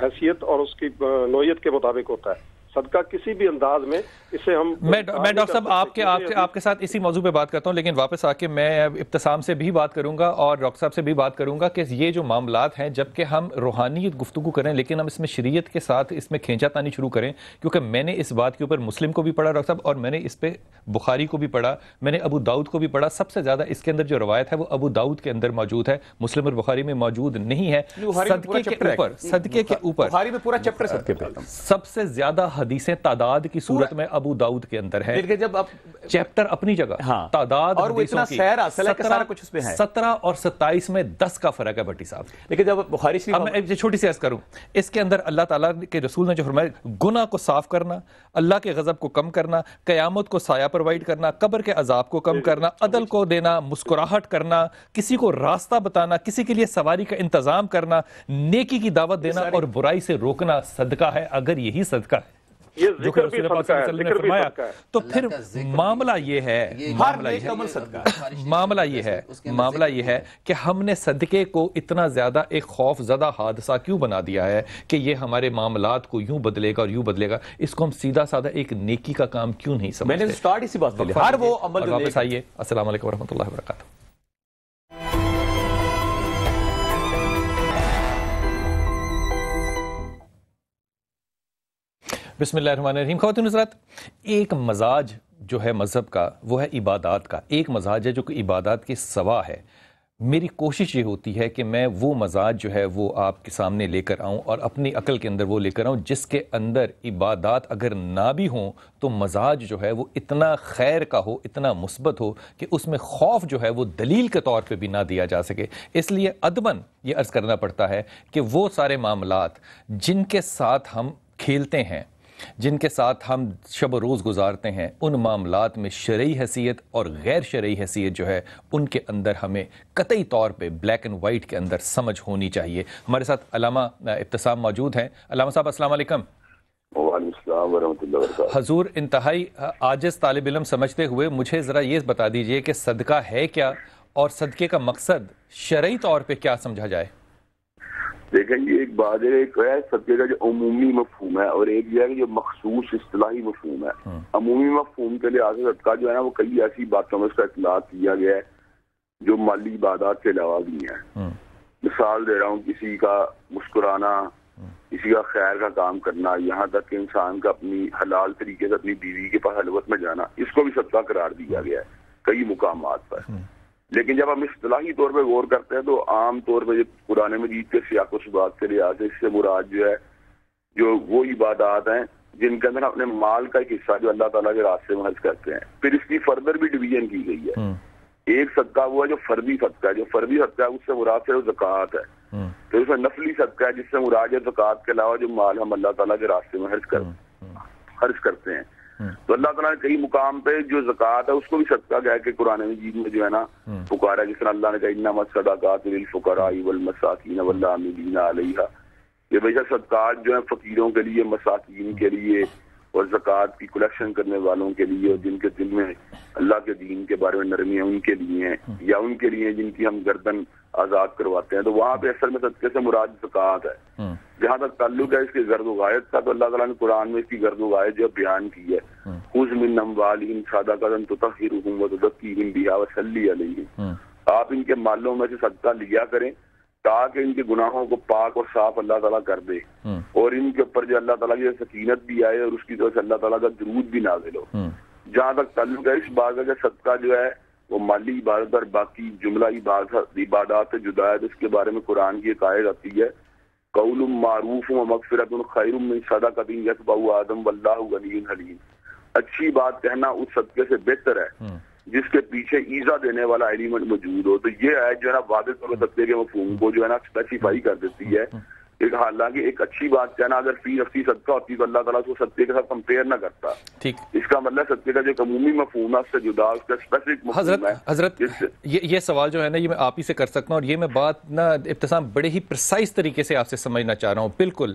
حیثیت اور اس کی نوعیت کے مطابق ہوتا ہے. صدقہ کسی بھی انداز میں, اسے ہم میں ڈاکٹر صاحب آپ کے ساتھ اسی موضوع پہ بات کرتا ہوں, لیکن واپس آ کے میں ابتسام سے بھی بات کروں گا اور ڈاکٹر صاحب سے بھی بات کروں گا کہ یہ جو معاملات ہیں جبکہ ہم روحانی گفتگو کریں لیکن ہم اس میں شریعت کے ساتھ اس میں کھینچا تانی شروع کریں, کیونکہ میں نے اس بات کے اوپر مسلم کو بھی پڑھا ڈاکٹر صاحب, اور میں نے اس پہ بخاری کو بھی پڑھا, میں نے ابو داؤد کو بھی پڑھا. سب سے زیادہ اس کے اندر جو روایت ہے وہ ابو داؤد کے اندر موجود ہے, مسلم اور بخاری میں موجود نہیں ہے. صدقے کے اوپر بخاری میں پورا چیپٹر صدقے پہ سب سے زیادہ حدیثیں تعداد کی صورت میں ابو داؤد کے اندر ہے. جب چیپٹر اپنی جگہ, تعداد اور وہ اتنا سیر حاصل ہے کہ سارا کچھ اس میں ہے. 17 اور 27 میں 10 کا فرق ہے بھٹی صاحب. لیکن جب بخاری شریف, اب میں چھوٹی سی عرض کروں, اس کے اندر اللہ تعالیٰ کے رسول نے جو فرمایا گناہ کو صاف کرنا, اللہ کے غضب کو کم کرنا, قیامت کو سایہ پرووائڈ کرنا, قبر کے عذاب کو کم کرنا, عدل کو دینا, مسکراہٹ کرنا, کسی کو راستہ بتانا, کسی کے لیے سواری کا انتظام کرنا, نیکی کی دعوت دینا اور برائی سے روکنا صدقہ ہے. اگر یہی صدقہ ہے جو کہ رسول پاک صلی اللہ علیہ وسلم نے فرمایا, تو پھر معاملہ یہ ہے معاملہ یہ ہے کہ ہم نے صدقے کو اتنا زیادہ ایک خوف زدہ حادثہ کیوں بنا دیا ہے کہ یہ ہمارے معاملات کو یوں بدلے گا اور یوں بدلے گا. اس کو ہم سیدھا سادہ ایک نیکی کا کام کیوں نہیں سمجھتے. میں نے سٹارٹ اسی بات سے ہر وہ عمل. واپس آئیے. السلام علیکم ورحمۃ اللہ وبرکاتہ. بسم اللہ الرحمن الرحیم. خواتین حضرات, ایک مزاج جو ہے مذہب کا وہ ہے عبادات کا. ایک مزاج ہے جو کہ عبادات کی سوا ہے. میری کوشش یہ ہوتی ہے کہ میں وہ مزاج جو ہے وہ آپ کے سامنے لے کر آؤں اور اپنی عقل کے اندر وہ لے کر آؤں جس کے اندر عبادات اگر نہ بھی ہوں تو مزاج جو ہے وہ اتنا خیر کا ہو, اتنا مثبت ہو کہ اس میں خوف جو ہے وہ دلیل کے طور پہ بھی نہ دیا جا سکے. اس لیے ادباً یہ عرض کرنا پڑتا ہے کہ وہ سارے معاملات جن کے ساتھ ہم کھیلتے ہیں, جن کے ساتھ ہم شب و روز گزارتے ہیں, ان معاملات میں شرعی حیثیت اور غیر شرعی حیثیت جو ہے ان کے اندر ہمیں قطعی طور پہ بلیک اینڈ وائٹ کے اندر سمجھ ہونی چاہیے. ہمارے ساتھ علامہ ابتسام موجود ہیں. علامہ صاحب السلام علیکم. وعلیکم السلام ورحمۃ اللہ وبرکاتہ. حضور انتہائی عاجز طالب علم سمجھتے ہوئے مجھے ذرا یہ بتا دیجئے کہ صدقہ ہے کیا اور صدقے کا مقصد شرعی طور پہ کیا سمجھا جائے. دیکھیں یہ ایک بات ہے, ایک ہے صدقے کا جو عمومی مفہوم ہے اور ایک یہ ہے کہ جو مخصوص اصطلاحی مفہوم ہے. عمومی مفہوم کے لحاظ سے صدقہ جو ہے نا وہ کئی ایسی باتوں میں اس کا اطلاق کیا گیا ہے جو مالی عبادات کے علاوہ بھی ہیں. مثال دے رہا ہوں, کسی کا مسکرانا, کسی کا خیر کا کام کرنا, یہاں تک کہ انسان کا اپنی حلال طریقے سے اپنی بیوی کے پاس خلوت میں جانا, اس کو بھی صدقہ قرار دیا گیا ہے کئی مقامات پر. لیکن جب ہم اصطلاحی طور پہ غور کرتے ہیں تو عام طور پہ قرآن مجید کے سیاق و سباق کے لحاظ سے اس سے مراد جو ہے جو وہ عبادات ہیں جن کے اندر اپنے مال کا ایک حصہ جو اللہ تعالیٰ کے راستے میں خرچ کرتے ہیں. پھر اس کی فردر بھی ڈویژن کی گئی ہے. ایک صدقہ وہ ہے جو فردی صدقہ ہے, جو فردی صدقہ ہے اس سے مراد سے زکوٰۃ ہے. پھر اس میں نفلی صدقہ ہے جس سے مراد ہے زکوٰۃ کے علاوہ جو مال ہم اللہ تعالیٰ کے راستے میں خرچ کرتے ہیں. تو اللہ تعالیٰ نے کئی مقام پہ جو زکوٰۃ ہے اس کو بھی صدقہ کہہ کے قرآن مجید میں جو ہے نا پکارا, جس طرح اللہ نے کہا انما الصدقات للفقراء والمساکین والعاملین علیہا. یہ بے شک صدقات جو ہیں فقیروں کے لیے, مساکین کے لیے اور زکوٰۃ کی کلیکشن کرنے والوں کے لیے, اور جن کے دل میں اللہ کے دین کے بارے میں نرمی ہے ان کے لیے ہیں, یا ان کے لیے جن کی ہم گردن آزاد کرواتے ہیں. تو وہاں پہ اصل میں صدقے سے مراد زکوٰۃ ہے. جہاں تک تعلق ہے اس کی گرد و غایت کا، تو اللہ تعالیٰ نے قرآن میں اس کی گرد و غایت جو بیان کی ہے، خذ من اموالہم صدقۃ تطہرہم وتزکیہم بہا وصلی علیہم، آپ ان کے مالوں میں سے صدقہ لیا کریں تاکہ ان کے گناہوں کو پاک اور صاف اللہ تعالیٰ کر دے، اور ان کے اوپر جو اللہ تعالیٰ کی سکینت بھی آئے اور اس کی طرف سے اللہ تعالیٰ کا درود بھی نازل ہو۔ جہاں تک تعلق ہے اس بات کا کہ صدقہ جو ہے وہ مالی عبادت اور باقی جملہ عبادات سے جدا ہے، تو اس کے بارے میں قرآن کی ایک آیت آتی ہے، قول معروف و مغفرۃ خیر من صدقۃ یتبعها آدم واللہ غنی حلیم، اچھی بات کہنا اس صدقے سے بہتر ہے جس کے پیچھے ایزا دینے والا ایلیمنٹ موجود ہو۔ تو یہ ہے جو ہے نا واضح طور پر صدقے کے مفہوم کو جو ہے نا اسپیسیفائی کر دیتی ہے۔ حالانکہ ایک اچھی بات کہنا اگر فی نفسی صدقہ ہوتی تو اللہ تعالیٰ اس کو صدقے کے ساتھ کمپیئر نہ کرتا۔ ٹھیک، اس کا مطلب صدقے کا جو عمومی مفہوم ہے اس سے جدا اس کا اسپیسیفک مفہوم ہے۔ حضرت یہ سوال جو ہے نا یہ میں آپ ہی سے کر سکتا ہوں، اور یہ میں بات نا ابتسام بڑے ہی پرسائز طریقے سے آپ سے سمجھنا چاہ رہا ہوں۔ بالکل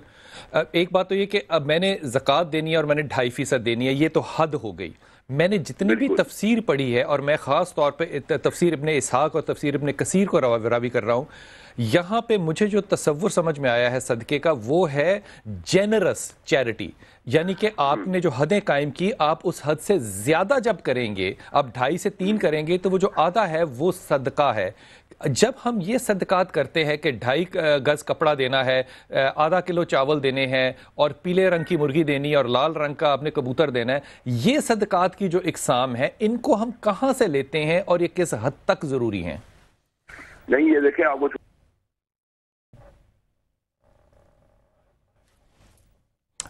ایک بات تو یہ کہ اب میں نے زکوٰۃ دینی ہے اور میں نے 2.5% دینی ہے، یہ تو حد ہو گئی۔ میں نے جتنی بھی تفسیر پڑھی ہے، اور میں خاص طور پہ تفسیر ابن اسحاق اور تفسیر ابن کثیر کو راوی کر رہا ہوں، یہاں پہ مجھے جو تصور سمجھ میں آیا ہے صدقے کا وہ ہے جینرس چیریٹی، یعنی کہ آپ نے جو حدیں قائم کی آپ اس حد سے زیادہ جب کریں گے، آپ 2.5 سے 3 کریں گے تو وہ جو آدھا ہے وہ صدقہ ہے۔ جب ہم یہ صدقات کرتے ہیں کہ 2.5 گز کپڑا دینا ہے، آدھا کلو چاول دینے ہیں، اور پیلے رنگ کی مرغی دینی اور لال رنگ کا اپنے کبوتر دینا ہے، یہ صدقات کی جو اقسام ہے ان کو ہم کہاں سے لیتے ہیں اور یہ کس حد تک ضروری ہیں؟ نہیں، یہ دیکھیں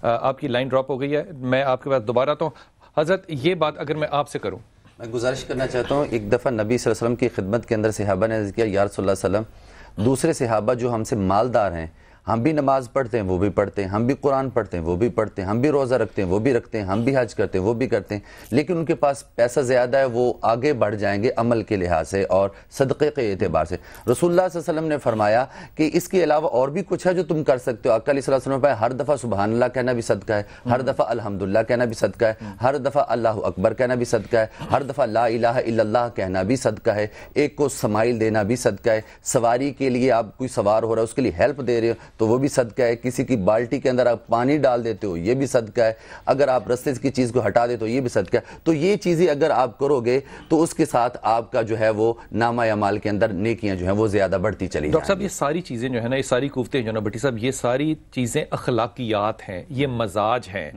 آپ کی لائن ڈراپ ہو گئی ہے، میں آپ کے پاس دوبارہ تو حضرت یہ بات اگر میں آپ سے کروں، میں گزارش کرنا چاہتا ہوں، ایک دفعہ نبی صلی اللہ علیہ وسلم کی خدمت کے اندر صحابہ نے عرض کیا، یا رسول اللہ صلی اللہ علیہ وسلم دوسرے صحابہ جو ہم سے مالدار ہیں، ہم بھی نماز پڑھتے ہیں وہ بھی پڑھتے ہیں، ہم بھی قرآن پڑھتے ہیں وہ بھی پڑھتے ہیں، ہم بھی روزہ رکھتے ہیں وہ بھی رکھتے ہیں، ہم بھی حج کرتے ہیں وہ بھی کرتے ہیں، لیکن ان کے پاس پیسہ زیادہ ہے، وہ آگے بڑھ جائیں گے عمل کے لحاظ سے اور صدقے کے اعتبار سے۔ رسول اللہ صلی اللہ علیہ وسلم نے فرمایا کہ اس کے علاوہ اور بھی کچھ ہے جو تم کر سکتے ہو۔ آقا علیہ الصلوۃ والسلام نے ہر دفعہ سبحان اللہ کہنا بھی صدقہ ہے، ہر دفعہ الحمدللہ کہنا بھی صدقہ ہے، ہر دفعہ اللہ اکبر کہنا بھی صدقہ ہے، ہر دفعہ لا الہ الا اللہ کہنا بھی صدقہ ہے، ایک کو سمائل دینا بھی صدقہ ہے، سواری کے لیے آپ کوئی سوار ہو رہا ہے اس کے لیے ہیلپ دے رہے ہو تو وہ بھی صدقہ ہے، کسی کی بالٹی کے اندر آپ پانی ڈال دیتے ہو یہ بھی صدقہ ہے، اگر آپ رستے کی چیز کو ہٹا دے تو یہ بھی صدقہ ہے۔ تو یہ چیزیں اگر آپ کرو گے تو اس کے ساتھ آپ کا جو ہے وہ نامہ اعمال کے اندر نیکیاں جو ہیں وہ زیادہ بڑھتی چلی جائیں گی۔ ڈاکٹر صاحب یہ ساری چیزیں جو ہے نا، یہ ساری کوفتیں جو ہے نا بھٹی صاحب، یہ ساری چیزیں اخلاقیات ہیں، یہ مزاج ہیں۔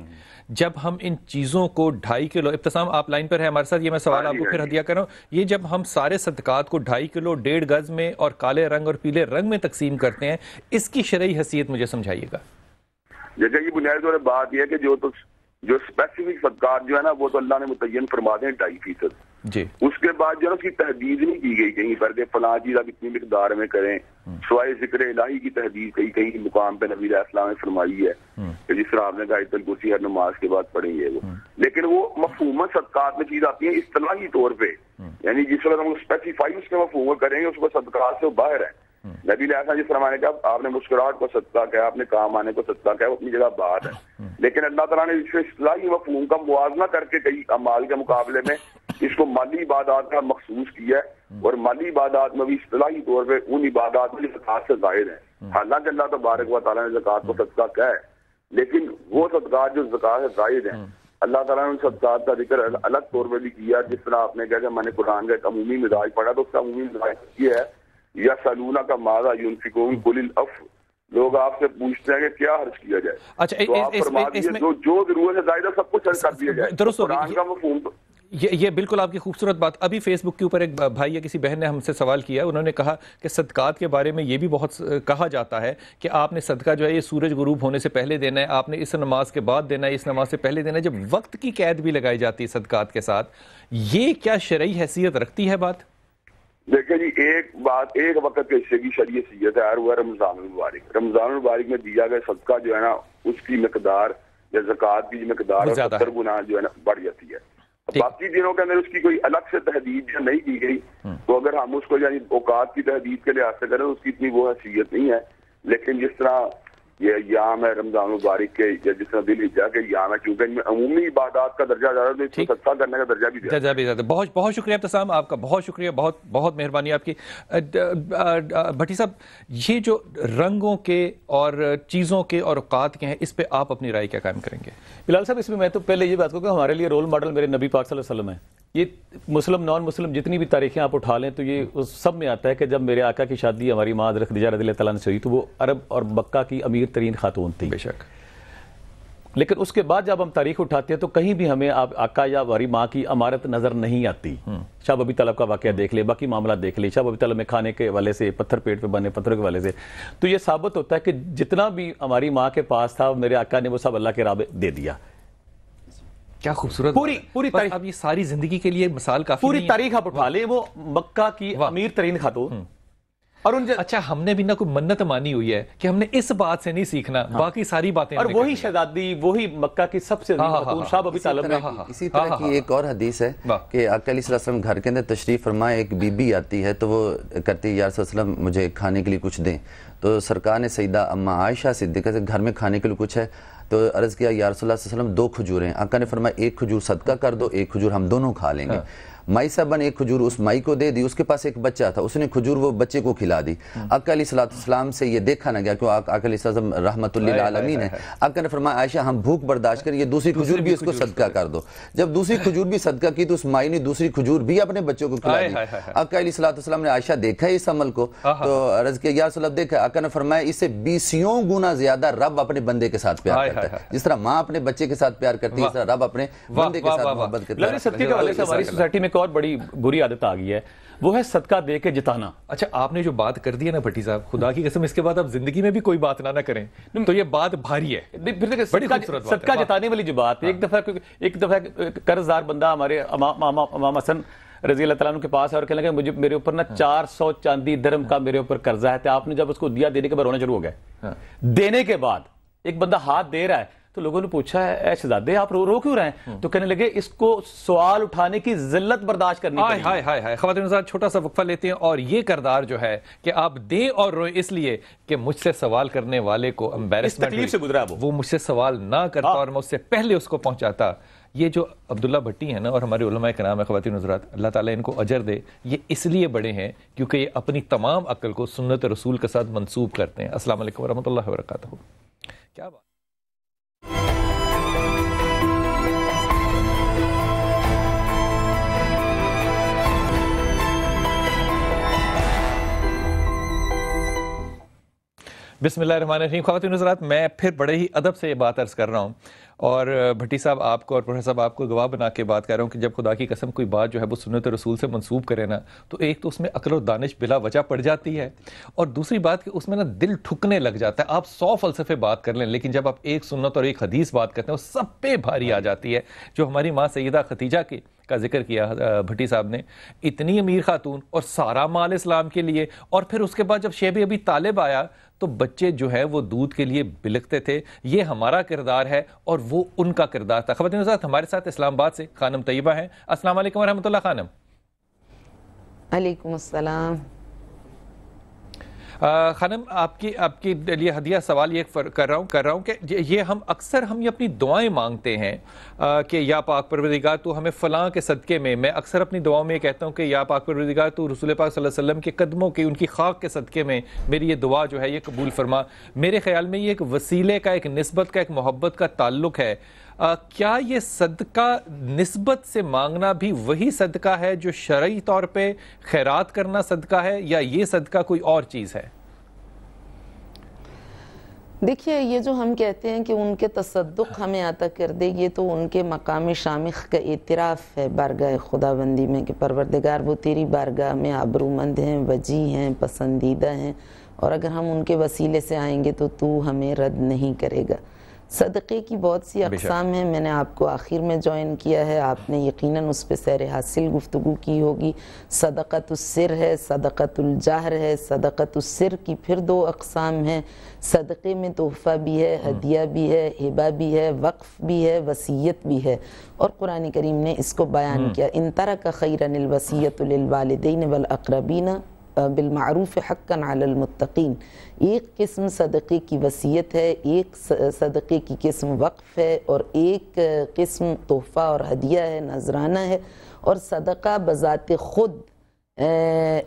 جب ہم ان چیزوں کو 2.5 کلو، ابتسام آپ لائن پر ہے ہمارے ساتھ، یہ میں سوال آپ کو پھر ہدیہ کر رہا ہوں، یہ جب ہم سارے صدقات کو 2.5 کلو 1.5 گز میں اور کالے رنگ اور پیلے رنگ میں تقسیم کرتے ہیں، اس کی شرعی حیثیت مجھے سمجھائیے گا۔ جیسے کہ بنیادی طور پر بات یہ ہے کہ جو اسپیسیفک صدقات جو ہے نا وہ تو اللہ نے متعین فرما دیں 2.5%، جی، اس کے بعد جو ہے اس کی تحدید نہیں کی گئی کہیں پر کہ فلاں چیز آپ اتنی مقدار میں کریں، سوائے ذکر الہی کی تحدید کئی مقام پہ نبی علیہ السلام نے فرمائی ہے کہ جس طرح آپ نے کہا آیت الکرسی ہر نماز کے بعد پڑھیں گے وہ، لیکن وہ مفہوم صدقات میں چیز آتی ہے اصطلاحی طور پہ، یعنی جس وقت ہم اسپیسیفائی اس کے مفہوم کریں گے اس کو صدقات سے باہر ہے۔ نبی علیہ السلام جس فرمانے کا آپ نے مسکراہٹ کو صدقہ کہا، آپ نے کام آنے کو صدقہ کہا، وہ اپنی جگہ بات ہے، لیکن اللہ تعالیٰ نے اس اصطلاحی مفہوم کا موازنہ کر کے کئی اعمال کے مقابلے میں اس کو مالی عبادات کا مخصوص کیا ہے، اور مالی عبادات میں بھی اصطلاحی طور پہ ان عبادات میں جو زکوٰۃ سے زائد ہیں، حالانکہ اللہ تبارک و تعالیٰ نے زکوٰۃ کو صدقہ کہا ہے، لیکن وہ صدقات جو زکوٰۃ سے زائد ہیں اللہ تعالیٰ نے ان صدقات کا ذکر الگ طور پہ بھی کیا، جس طرح آپ نے کہا کہ میں نے قرآن کا ایک عمومی مزاج پڑھا تو اس کا عمومی مزاج یہ ہے یا سلونا کا ماذا ينفقون قل العفو، لوگ آپ سے پوچھتے ہیں کہ کیا خرچ کیا جائے، اچھا تو آپ فرما دیجیے جو ضرورت ہے زائدہ سب کچھ خرچ کر دیا جائے۔ درست ہو قرآن کا مفہوم یہ بالکل آپ کی خوبصورت بات۔ ابھی فیس بک کے اوپر ایک بھائی یا کسی بہن نے ہم سے سوال کیا، انہوں نے کہا کہ صدقات کے بارے میں یہ بھی بہت کہا جاتا ہے کہ آپ نے صدقہ جو ہے یہ سورج غروب ہونے سے پہلے دینا ہے، آپ نے اس نماز کے بعد دینا ہے، اس نماز سے پہلے دینا ہے، جب وقت کی قید بھی لگائی جاتی ہے صدقات کے ساتھ، یہ کیا شرعی حیثیت رکھتی ہے بات؟ دیکھیں جی، ایک وقت کے حصے کی شرعی حیثیت ہے، وہ ہے رمضان المبارک۔ رمضان المبارک میں دیا گیا صدقہ جو ہے نا اس کی مقدار یا زکوٰۃ کی مقدار 70 گنا جو ہے نا بڑھ جاتی ہے۔ باقی دنوں کے اندر اس کی کوئی الگ سے تحدید جو نہیں کی گئی، تو اگر ہم اس کو یعنی اوقات کی تحدید کے لحاظ سے کریں اس کی اتنی وہ حیثیت نہیں ہے، لیکن جس طرح یہ ایام ہے رمضان مبارک کے یا جس طرح دل حجہ کے ایام ہے، کیونکہ ان میں عمومی عبادات کا درجہ زیادہ ہے تو صدقہ کرنے کا درجہ بھی زیادہ۔ بہت بہت شکریہ ابتسام، آپ کا بہت شکریہ، بہت بہت مہربانی آپ کی۔ بھٹی صاحب، یہ جو رنگوں کے اور چیزوں کے اور اوقات کے ہیں، اس پہ آپ اپنی رائے کیا قائم کریں گے؟ بلال صاحب، اس میں تو پہلے یہ بات کروں کہ ہمارے لیے رول ماڈل میرے نبی پاک صلی اللہ علیہ وسلم ہے۔ یہ مسلم نان مسلم جتنی بھی تاریخیں آپ اٹھا لیں تو یہ سب میں آتا ہے کہ جب میرے آقا کی شادی ہماری ماں حضرت خدیجہ رضی اللہ تعالیٰ عنہ سے ہوئی تو وہ عرب اور مکہ کی امیر ترین خاتون تھی، بے شک۔ لیکن اس کے بعد جب ہم تاریخ اٹھاتے ہیں تو کہیں بھی ہمیں آقا یا ہماری ماں کی امارت نظر نہیں آتی۔ شاہ ابی طالب کا واقعہ دیکھ لے، باقی معاملات دیکھ لے، شاہ ابی طالب میں کھانے کے والے سے، پتھر پیٹ پہ بنے پتھروں کے والے سے، تو یہ ثابت ہوتا ہے کہ جتنا بھی ہماری ماں کے پاس تھا میرے آقا نے وہ سب اللہ کے راہ دے دیا۔ کیا خوبصورت پوری تاریخ، اب یہ ساری زندگی کے لیے مثال کافی پوری تاریخ آپ اٹھا لیں، وہ مکہ کی امیر ترین خاتون۔ اور اچھا، ہم نے بھی نہ کوئی منت مانی ہوئی ہے کہ ہم نے اس بات سے نہیں سیکھنا، باقی ساری باتیں، اور وہی شہزادی، وہی مکہ کی سب سے عظیم خاتون شاہ ابی طالب میں۔ اسی طرح کی ایک اور حدیث ہے کہ آقا علیہ السلام گھر کے اندر تشریف فرمائے، ایک بی بی آتی ہے تو وہ کرتی ہے یا رسول اللہ علیہ وسلم مجھے کھانے کے لیے کچھ دیں، تو سرکار نے سیدہ اما عائشہ صدیقہ سے گھر میں کھانے کے لیے کچھ ہے تو عرض کیا یا رسول اللہ صلی اللہ علیہ وسلم 2 کھجور ہیں۔ آقا نے فرمایا 1 کھجور صدقہ کر دو، 1 کھجور ہم دونوں کھا لیں گے۔ مائی صاحبہ نے 1 کھجور اس مائی کو دے دی، اس کے پاس ایک بچہ تھا، اس نے کھجور وہ بچے کو کھلا دی۔ آقا علیہ السلام سے یہ دیکھا نہ گیا کہ آقا علیہ السلام رحمت للعالمین ہے۔ آقا نے فرمایا عائشہ ہم بھوک برداشت کریں، یہ دوسری کھجور بھی اس کو صدقہ کر دو۔ جب دوسری کھجور بھی صدقہ کی تو اس مائی نے دوسری کھجور بھی اپنے بچوں کو کھلا دی۔ آقا علیہ السلام نے عائشہ دیکھا اس عمل کو تو عرض کیا یا رسول اللہ دیکھا، آقا نے فرمایا اس سے 20 گنا زیادہ رب اپنے بندے کے ساتھ پیار کرتا ہے، جس طرح ماں اپنے بچے کے ساتھ پیار کرتی ہے اس طرح رب اپنے بندے کے ساتھ محبت کرتا ہے۔ صدقے کے حوالے سے ہماری سوسائٹی میں ایک اور بڑی بری عادت آ گئی ہے، وہ ہے صدقہ دے کے جتانا۔ اچھا، آپ نے جو بات کر دی ہے نا بھٹی صاحب، خدا کی قسم اس کے بعد آپ زندگی میں بھی کوئی بات نہ کریں تو یہ بات بھاری ہے، بڑی خوبصورت بات ہے۔ صدقہ جتانے والی جو بات، ایک دفعہ قرض دار بندہ ہمارے امام حسن رضی اللہ تعالیٰ عنہ کے پاس ہے اور کہنے لگا میرے اوپر نا 400 چاندی درہم کا میرے اوپر قرضہ ہے۔ آپ نے جب اس کو دیا، دینے کے بعد رونا شروع ہو گئے۔ دینے کے بعد ایک بندہ ہاتھ دے رہا ہے تو لوگوں نے پوچھا اے شہزادے آپ رو کیوں رہے ہیں؟ تو کہنے لگے اس کو سوال اٹھانے کی ذلت برداشت کرنی پڑی۔ ہائے ہائے ہائے، خواتین حضرات چھوٹا سا وقفہ لیتے ہیں، اور یہ کردار جو ہے کہ آپ دیں اور روئیں اس لیے کہ مجھ سے سوال کرنے والے کو امبیرسمنٹ، اس تکلیف سے گزرا وہ مجھ سے سوال نہ کرتا اور میں اس سے پہلے اس کو پہنچاتا۔ یہ جو عبداللہ بھٹی ہیں نا اور ہمارے علماء کرام ہے، خواتین حضرات، اللہ تعالیٰ ان کو اجر دے، یہ اس لیے بڑے ہیں کیونکہ یہ اپنی تمام عقل کو سنت رسول کے ساتھ منسوب کرتے ہیں۔ السلام علیکم ورحمۃ اللہ وبرکاتہ۔ کیا بات بسم اللہ الرحمن الرحیم۔ خواتین حضرات، میں پھر بڑے ہی ادب سے یہ بات عرض کر رہا ہوں، اور بھٹی صاحب آپ کو اور پروفیسر صاحب آپ کو گواہ بنا کے بات کر رہا ہوں کہ جب خدا کی قسم کوئی بات جو ہے وہ سنت رسول سے منسوب کرے نا، تو ایک تو اس میں عقل و دانش بلا وجہ پڑ جاتی ہے، اور دوسری بات کہ اس میں نا دل ٹھکنے لگ جاتا ہے۔ آپ 100 فلسفے بات کر لیں لیکن جب آپ ایک سنت اور ایک حدیث بات کرتے ہیں وہ سب پہ بھاری آ جاتی ہے۔ جو ہماری ماں سیدہ خدیجہ کا ذکر کیا بھٹی صاحب نے، اتنی امیر خاتون اور سارا مال اسلام کے لیے، اور پھر اس کے بعد جب شیب ابی طالب آیا تو بچے جو ہے وہ دودھ کے لیے بلکتے تھے۔ یہ ہمارا کردار ہے اور وہ ان کا کردار تھا۔ خواتین حضرات، ہمارے ساتھ اسلام آباد سے خانم طیبہ ہیں۔ السلام علیکم ورحمۃ اللہ خانم۔ علیکم السلام۔ خانم، آپ کی لیے ہدیہ سوال یہ کر رہا ہوں کہ یہ ہم اکثر اپنی دعائیں مانگتے ہیں کہ یا پاک پروردگار تو ہمیں فلاں کے صدقے میں اکثر اپنی دعاؤں میں یہ کہتا ہوں کہ یا پاک پروردگار تو رسول پاک صلی اللہ علیہ وسلم کے قدموں کی، ان کی خاک کے صدقے میں میری یہ دعا جو ہے یہ قبول فرما۔ میرے خیال میں یہ ایک وسیلے کا، ایک نسبت کا، ایک محبت کا تعلق ہے۔ کیا یہ صدقہ نسبت سے مانگنا بھی وہی صدقہ ہے جو شرعی طور پہ خیرات کرنا صدقہ ہے، یا یہ صدقہ کوئی اور چیز ہے؟ دیکھیے، یہ جو ہم کہتے ہیں کہ ان کے تصدق ہمیں عطا کر دے، یہ تو ان کے مقام شامخ کا اعتراف ہے بارگاہ خدا بندی میں کہ پروردگار وہ تیری بارگاہ میں آبرومند ہیں، وجی ہیں، پسندیدہ ہیں، اور اگر ہم ان کے وسیلے سے آئیں گے تو ہمیں رد نہیں کرے گا۔ صدقے کی بہت سی اقسام ہیں، میں نے آپ کو آخر میں جوائن کیا ہے، آپ نے یقیناً اس پہ سیر حاصل گفتگو کی ہوگی۔ صدقۃ السر ہے، صدقۃ الجہر ہے۔ صدقۃ السر کی پھر 2 اقسام ہیں۔ صدقے میں تحفہ بھی ہے، ہدیہ بھی ہے، ہبہ بھی ہے، وقف بھی ہے، وصیت بھی ہے، اور قرآن کریم نے اس کو بیان کیا، ان ترک خیرا الوصیۃ للوالدین والاقربین بالمعروف حقا علی المتقین، ایک قسم صدقے کی وصیت ہے، ایک صدقے کی قسم وقف ہے، اور ایک قسم تحفہ اور ہدیہ ہے، نذرانہ ہے۔ اور صدقہ بذات خود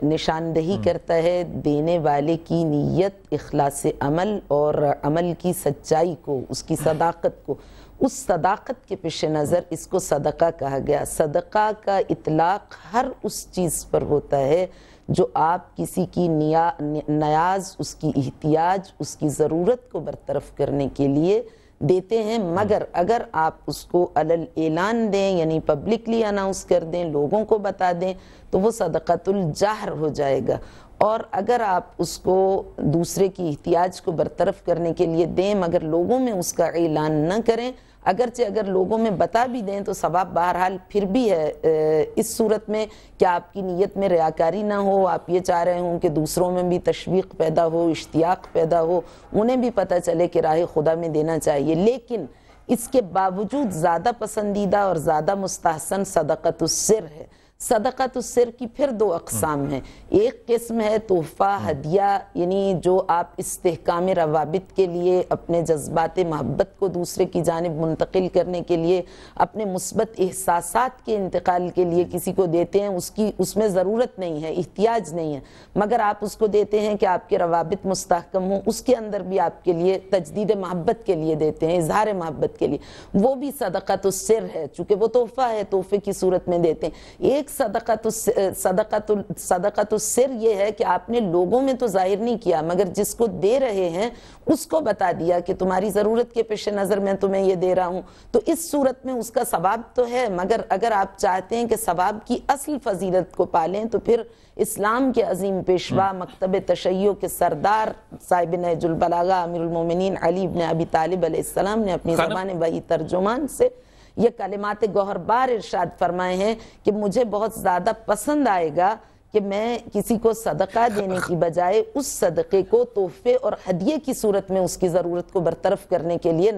نشاندہی کرتا ہے دینے والے کی نیت، اخلاص عمل اور عمل کی سچائی کو، اس کی صداقت کو۔ اس صداقت کے پیش نظر اس کو صدقہ کہا گیا۔ صدقہ کا اطلاق ہر اس چیز پر ہوتا ہے جو آپ کسی کی نیاز، اس کی احتیاج، اس کی ضرورت کو برطرف کرنے کے لیے دیتے ہیں، مگر اگر آپ اس کو علل اعلان دیں، یعنی پبلکلی اناؤنس کر دیں، لوگوں کو بتا دیں، تو وہ صدقۃ الجہر ہو جائے گا۔ اور اگر آپ اس کو دوسرے کی احتیاج کو برطرف کرنے کے لیے دیں مگر لوگوں میں اس کا اعلان نہ کریں، اگرچہ اگر لوگوں میں بتا بھی دیں تو ثواب بہرحال پھر بھی ہے۔ اس صورت میں کہ آپ کی نیت میں ریاکاری نہ ہو، آپ یہ چاہ رہے ہوں کہ دوسروں میں بھی تشویق پیدا ہو، اشتیاق پیدا ہو، انہیں بھی پتہ چلے کہ راہ خدا میں دینا چاہیے، لیکن اس کے باوجود زیادہ پسندیدہ اور زیادہ مستحسن صدقۃ السر ہے۔ صدقۃ السر کی پھر دو اقسام ہیں، ایک قسم ہے تحفہ ہدیہ، یعنی جو آپ استحکام روابط کے لیے، اپنے جذبات محبت کو دوسرے کی جانب منتقل کرنے کے لیے، اپنے مثبت احساسات کے انتقال کے لیے کسی کو دیتے ہیں، اس میں ضرورت نہیں ہے، احتیاج نہیں ہے، مگر آپ اس کو دیتے ہیں کہ آپ کے روابط مستحکم ہوں، اس کے اندر بھی آپ کے لیے تجدید محبت کے لیے دیتے ہیں، اظہار محبت کے لیے، وہ بھی صدقۃ السر ہے، چونکہ وہ تحفہ ہے، تحفے کی صورت میں دیتے ہیں۔ ایک صدقۃ السر یہ ہے کہ آپ نے لوگوں میں تو ظاہر نہیں کیا، مگر جس کو دے رہے ہیں اس کو بتا دیا کہ تمہاری ضرورت کے پیش نظر میں تمہیں یہ دے رہا ہوں، تو اس صورت میں اس کا ثواب تو ہے، مگر اگر آپ چاہتے ہیں کہ ثواب کی اصل فضیلت کو پالیں تو پھر اسلام کے عظیم پیشوا، مکتب تشیع کے سردار، صاحب نہج البلاغہ، امیر المومنین علی بن ابی طالب علیہ السلام نے اپنی زبان وحی ترجمان سے یہ کلمات گوہر بار ارشاد فرمائے ہیں کہ مجھے بہت زیادہ پسند آئے گا کہ میں کسی کو صدقہ دینے کی بجائے اس صدقے کو تحفے اور ہدیے کی صورت میں اس کی ضرورت کو برطرف کرنے کے لیے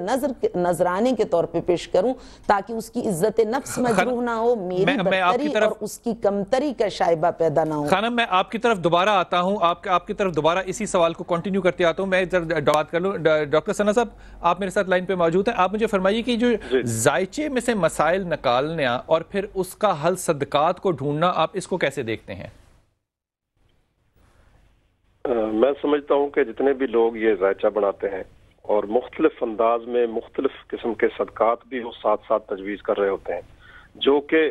نذرانے کے طور پہ پیش کروں، تاکہ اس کی عزت نفس مجروح نہ ہو، میری برتری اور اس کی کمتری کا شائبہ پیدا نہ ہو۔ خانم، میں آپ کی طرف دوبارہ آتا ہوں، آپ کی طرف دوبارہ اسی سوال کو کنٹینیو کرتے آتا ہوں۔ میں بات کر لوں، ڈاکٹر ثنا صاحب آپ میرے ساتھ لائن پہ موجود ہیں، آپ مجھے فرمائیے کہ جو ذائچے میں سے مسائل نکالنا اور پھر اس کا حل صدقات کو ڈھونڈنا، آپ اس کو کیسے دیکھتے ہیں؟ میں سمجھتا ہوں کہ جتنے بھی لوگ یہ ذائچہ بناتے ہیں اور مختلف انداز میں مختلف قسم کے صدقات بھی وہ ساتھ ساتھ تجویز کر رہے ہوتے ہیں، جو کہ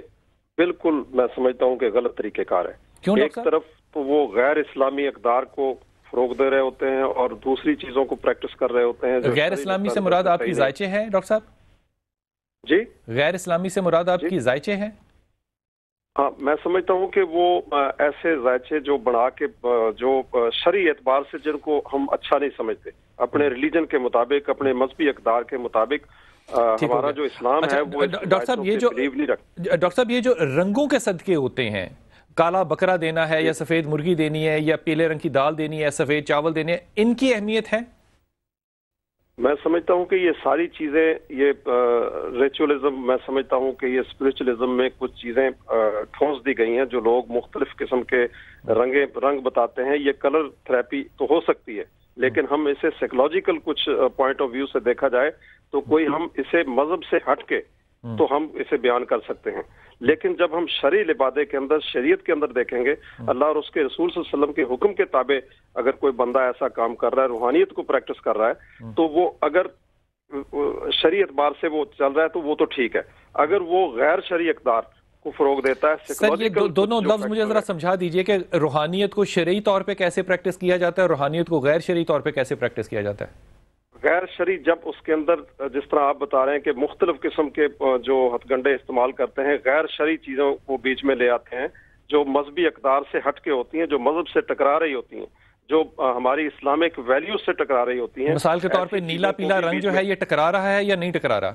بالکل میں سمجھتا ہوں کہ غلط طریقہ کار ہے۔ ایک طرف تو وہ غیر اسلامی اقدار کو فروغ دے رہے ہوتے ہیں اور دوسری چیزوں کو پریکٹس کر رہے ہوتے ہیں۔ غیر اسلامی سے مراد آپ کی ذائچے ہیں ڈاکٹر صاحب؟ جی، غیر اسلامی سے مراد آپ کی ذائچے ہیں؟ ہاں، میں سمجھتا ہوں کہ وہ ایسے ذائچے جو بنا کے جو شرعی اعتبار سے جن کو ہم اچھا نہیں سمجھتے، اپنے ریلیجن کے مطابق، اپنے مذہبی اقدار کے مطابق، ہمارا جو اسلام ہے وہ ڈاکٹر صاحب یہ جو رنگوں کے صدقے ہوتے ہیں، کالا بکرا دینا ہے یا سفید مرغی دینی ہے یا پیلے رنگ کی دال دینی ہے، سفید چاول دینے ہیں، ان کی اہمیت ہے؟ میں سمجھتا ہوں کہ یہ ساری چیزیں، یہ ریچولزم، میں سمجھتا ہوں کہ یہ اسپرچولزم میں کچھ چیزیں ٹھونس دی گئی ہیں، جو لوگ مختلف قسم کے رنگ بتاتے ہیں۔ یہ کلر تھراپی تو ہو سکتی ہے، لیکن ہم اسے سائیکولوجیکل کچھ پوائنٹ آف ویو سے دیکھا جائے تو کوئی ہم اسے مذہب سے ہٹ کے تو ہم اسے بیان کر سکتے ہیں، لیکن جب ہم شرعی لبادے کے اندر، شریعت کے اندر دیکھیں گے، اللہ اور اس کے رسول صلی اللہ علیہ وسلم کے حکم کے تابع اگر کوئی بندہ ایسا کام کر رہا ہے، روحانیت کو پریکٹس کر رہا ہے، تو وہ اگر شرعی اعتبار سے وہ چل رہا ہے تو وہ تو ٹھیک ہے۔ اگر وہ غیر شرعی اقدار کو فروغ دیتا ہے، سر یہ دونوں لفظ مجھے ذرا سمجھا دیجئے کہ روحانیت کو شرعی طور پہ کیسے پریکٹس کیا جاتا ہے، روحانیت کو غیر شرعی طور پہ کیسے پریکٹس کیا جاتا ہے؟ غیر شرعی جب اس کے اندر، جس طرح آپ بتا رہے ہیں کہ مختلف قسم کے جو ہتھ گنڈے استعمال کرتے ہیں، غیر شرعی چیزوں کو بیچ میں لے آتے ہیں، جو مذہبی اقدار سے ہٹ کے ہوتی ہیں، جو مذہب سے ٹکرا رہی ہوتی ہیں، جو ہماری اسلامک ویلیوز سے ٹکرا رہی ہوتی ہیں۔ مثال کے طور پہ نیلا پیلا رنگ جو ہے یہ ٹکرا رہا ہے یا نہیں ٹکرا رہا؟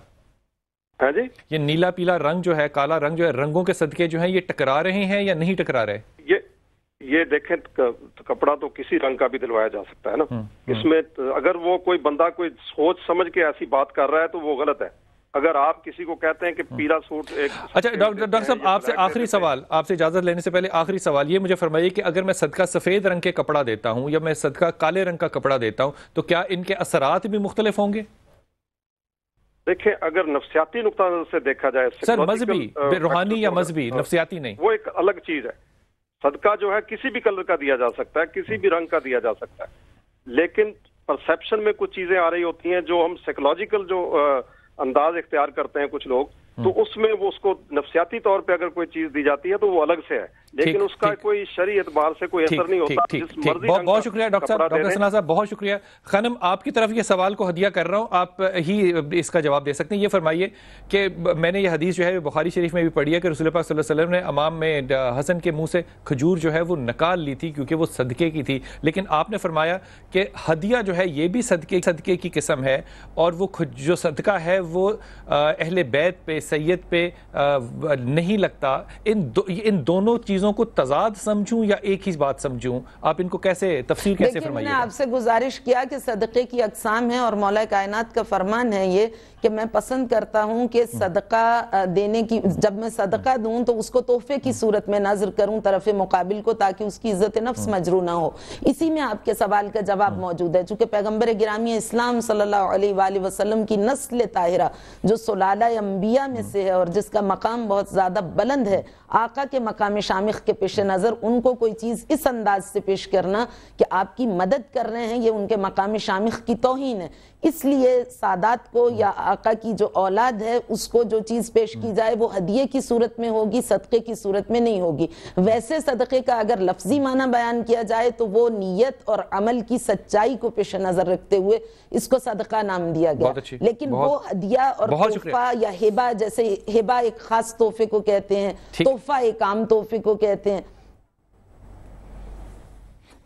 ہاں جی، یہ نیلا پیلا رنگ جو ہے، کالا رنگ جو ہے، رنگوں کے صدقے جو ہیں یہ ٹکرا رہے ہیں یا نہیں ٹکرا رہے؟ یہ دیکھیں، کپڑا تو کسی رنگ کا بھی دلوایا جا سکتا ہے نا۔ اس میں اگر وہ کوئی بندہ کوئی سوچ سمجھ کے ایسی بات کر رہا ہے تو وہ غلط ہے، اگر آپ کسی کو کہتے ہیں کہ پیلا سوٹ ایک اچھا ڈاکٹر صاحب آپ سے آخری سوال، آپ سے اجازت لینے سے پہلے آخری سوال یہ مجھے فرمائیے کہ اگر میں صدقہ سفید رنگ کے کپڑا دیتا ہوں یا میں صدقہ کالے رنگ کا کپڑا دیتا ہوں تو کیا ان کے اثرات بھی مختلف ہوں گے؟ دیکھیں اگر نفسیاتی نقطہ نظر سے دیکھا جائے سر مذہبی، روحانی یا مذہبی، نفسیاتی نہیں، وہ ایک الگ چیز ہے. صدقہ جو ہے کسی بھی کلر کا دیا جا سکتا ہے، کسی بھی رنگ کا دیا جا سکتا ہے، لیکن پرسیپشن میں کچھ چیزیں آ رہی ہوتی ہیں جو ہم سائیکولوجیکل جو انداز اختیار کرتے ہیں کچھ لوگ، تو اس میں وہ اس کو نفسیاتی طور پہ اگر کوئی چیز دی جاتی ہے تو وہ الگ سے ہے، لیکن اس کا کوئی شرعی اعتبار سے کوئی اثر نہیں ہوتا. جس مرضی بہت شکریہ ڈاکٹر ثناء صاحب، بہت شکریہ. خانم آپ کی طرف یہ سوال کو ہدیہ کر رہا ہوں، آپ ہی اس کا جواب دے سکتے ہیں. یہ فرمائیے کہ میں نے یہ حدیث جو ہے بخاری شریف میں بھی پڑھی ہے کہ رسول پاک صلی اللہ علیہ وسلم نے امام میں حسن کے منہ سے کھجور جو ہے وہ نکال لی تھی کیونکہ وہ صدقے کی تھی، لیکن آپ نے فرمایا کہ ہدیہ جو ہے یہ بھی صدقے کی قسم ہے، اور وہ جو صدقہ ہے وہ اہل بیت پہ، سید پہ نہیں لگتا. ان دونوں چیزوں کو تضاد سمجھوں یا ایک ہی بات سمجھوں؟ آپ ان کو کیسے تفسیر کیسے فرمائیے؟ میں نے آپ سے گزارش کیا کہ صدقے کی اقسام ہیں اور مولا کائنات کا فرمان ہے یہ کہ میں پسند کرتا ہوں کہ صدقہ دینے کی، جب میں صدقہ دوں تو اس کو تحفے کی صورت میں نظر کروں طرف مقابل کو، تاکہ اس کی عزت نفس مجروح نہ ہو. اسی میں آپ کے سوال کا جواب موجود ہے. چونکہ پیغمبر گرامی اسلام صلی اللہ علیہ وآلہ وسلم کی نسل طاہرہ جو سلالہ انبیاء میں سے ہے اور جس کا مقام بہت زیادہ بلند ہے، آقا کے مقام شامخ کے پیش نظر ان کو کوئی چیز اس انداز سے پیش کرنا کہ آپ کی مدد کر رہے ہیں، یہ ان کے مقام شامخ کی توہین ہے. اس لیے سادات کو یا آقا کی جو اولاد ہے اس کو جو چیز پیش کی جائے وہ ہدیے کی صورت میں ہوگی، صدقے کی صورت میں نہیں ہوگی. ویسے صدقے کا اگر لفظی معنی بیان کیا جائے تو وہ نیت اور عمل کی سچائی کو پیش نظر رکھتے ہوئے اس کو صدقہ نام دیا گیا. لیکن وہ ہدیہ اور تحفہ یا ہبہ، جیسے ہبہ ایک خاص تحفے کو کہتے ہیں، تحفہ ایک عام تحفے کو کہتے ہیں.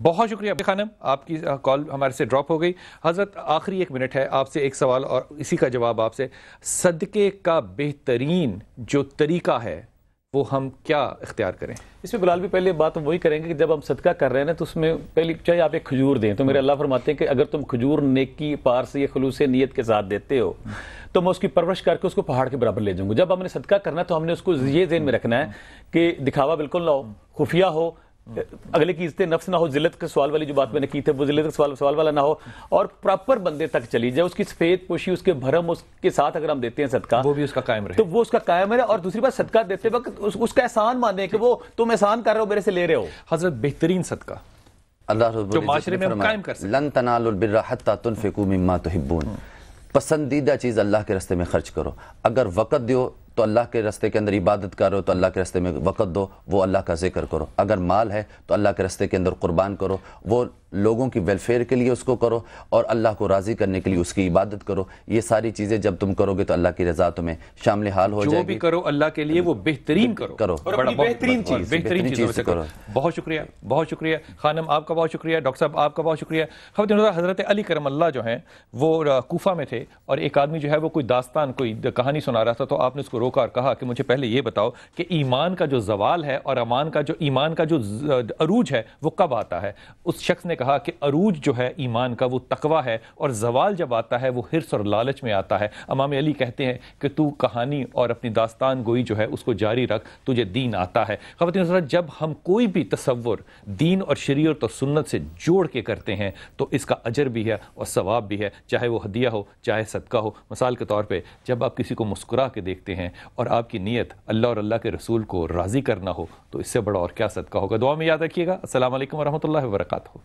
بہت شکریہ خانم، آپ کی کال ہمارے سے ڈراپ ہو گئی. حضرت آخری 1 منٹ ہے، آپ سے ایک سوال اور اسی کا جواب آپ سے. صدقے کا بہترین جو طریقہ ہے وہ ہم کیا اختیار کریں؟ اس میں بلال بھی پہلے بات ہم وہی کریں گے کہ جب ہم صدقہ کر رہے ہیں نا تو اس میں پہلی چاہے آپ ایک کھجور دیں تو میرے اللہ فرماتے ہیں کہ اگر تم کھجور نیکی پار سے یا خلوص نیت کے ساتھ دیتے ہو تو میں اس کی پرورش کر کے اس کو پہاڑ کے برابر لے جاؤں گا. جب ہم نے صدقہ کرنا تو ہم نے اس کو یہ ذہن میں رکھنا ہے کہ دکھاوا بالکل نہ ہو، خفیہ ہو، اگلے کی عزت نفس نہ ہو، ذلت کے سوال والی جو بات میں نے کی تھی وہ ذلت کے سوال والا نہ ہو، اور پراپر بندے تک چلی جائے. اس کی سفید پوشی، اس کے بھرم اس کے ساتھ اگر ہم دیتے ہیں صدقہ وہ بھی اس کا قائم رہے، تو وہ اس کا قائم رہے. اور دوسری بات صدقہ دیتے وقت اس کا احسان مانیں کہ وہ تم احسان کر رہے ہو، میرے سے لے رہے ہو. حضرت بہترین صدقہ اللہ رب جو معاشرے میں ہم قائم کر سکتے. لن تنالوا البر حتى تنفقوا مما تحبون. پسندیدہ چیز اللہ کے راستے میں خرچ کرو. اگر وقت دیو تو اللہ کے راستے کے اندر عبادت کرو تو اللہ کے راستے میں وقت دو، وہ اللہ کا ذکر کرو. اگر مال ہے تو اللہ کے راستے کے اندر قربان کرو، وہ لوگوں کی ویلفیئر کے لیے اس کو کرو اور اللہ کو راضی کرنے کے لیے اس کی عبادت کرو. یہ ساری چیزیں جب تم کرو گے تو اللہ کی رضا تمہیں شامل حال ہو جائے گی. جو بھی کرو اللہ کے لیے وہ بہترین کرو، بہترین چیزوں سے کرو. بہت شکریہ، بہت شکریہ خانم، آپ کا بہت شکریہ. ڈاکٹر صاحب آپ کا بہت شکریہ. حضرت علی کرم اللہ جو ہیں وہ کوفہ میں تھے اور ایک آدمی جو ہے وہ کوئی داستان، کوئی کہانی سنا رہا تھا، تو آپ نے اس کو روکا اور کہا کہ مجھے پہلے یہ بتاؤ کہ ایمان کا جو زوال ہے اور ایمان کا جو عروج ہے وہ کب آتا ہے؟ اس شخص نے کہا کہ عروج جو ہے ایمان کا وہ تقوی ہے، اور زوال جب آتا ہے وہ حرص اور لالچ میں آتا ہے. امام علی کہتے ہیں کہ تو کہانی اور اپنی داستان گوئی جو ہے اس کو جاری رکھ، تجھے دین آتا ہے. خواتین حضرات، جب ہم کوئی بھی تصور دین اور شریعت اور سنت سے جوڑ کے کرتے ہیں تو اس کا اجر بھی ہے اور ثواب بھی ہے، چاہے وہ ہدیہ ہو چاہے صدقہ ہو. مثال کے طور پہ جب آپ کسی کو مسکرا کے دیکھتے ہیں اور آپ کی نیت اللہ اور اللہ کے رسول کو راضی کرنا ہو تو اس سے بڑا اور کیا صدقہ ہوگا. دعا میں یاد رکھیے گا. السلام علیکم ورحمۃ اللہ وبرکاتہ.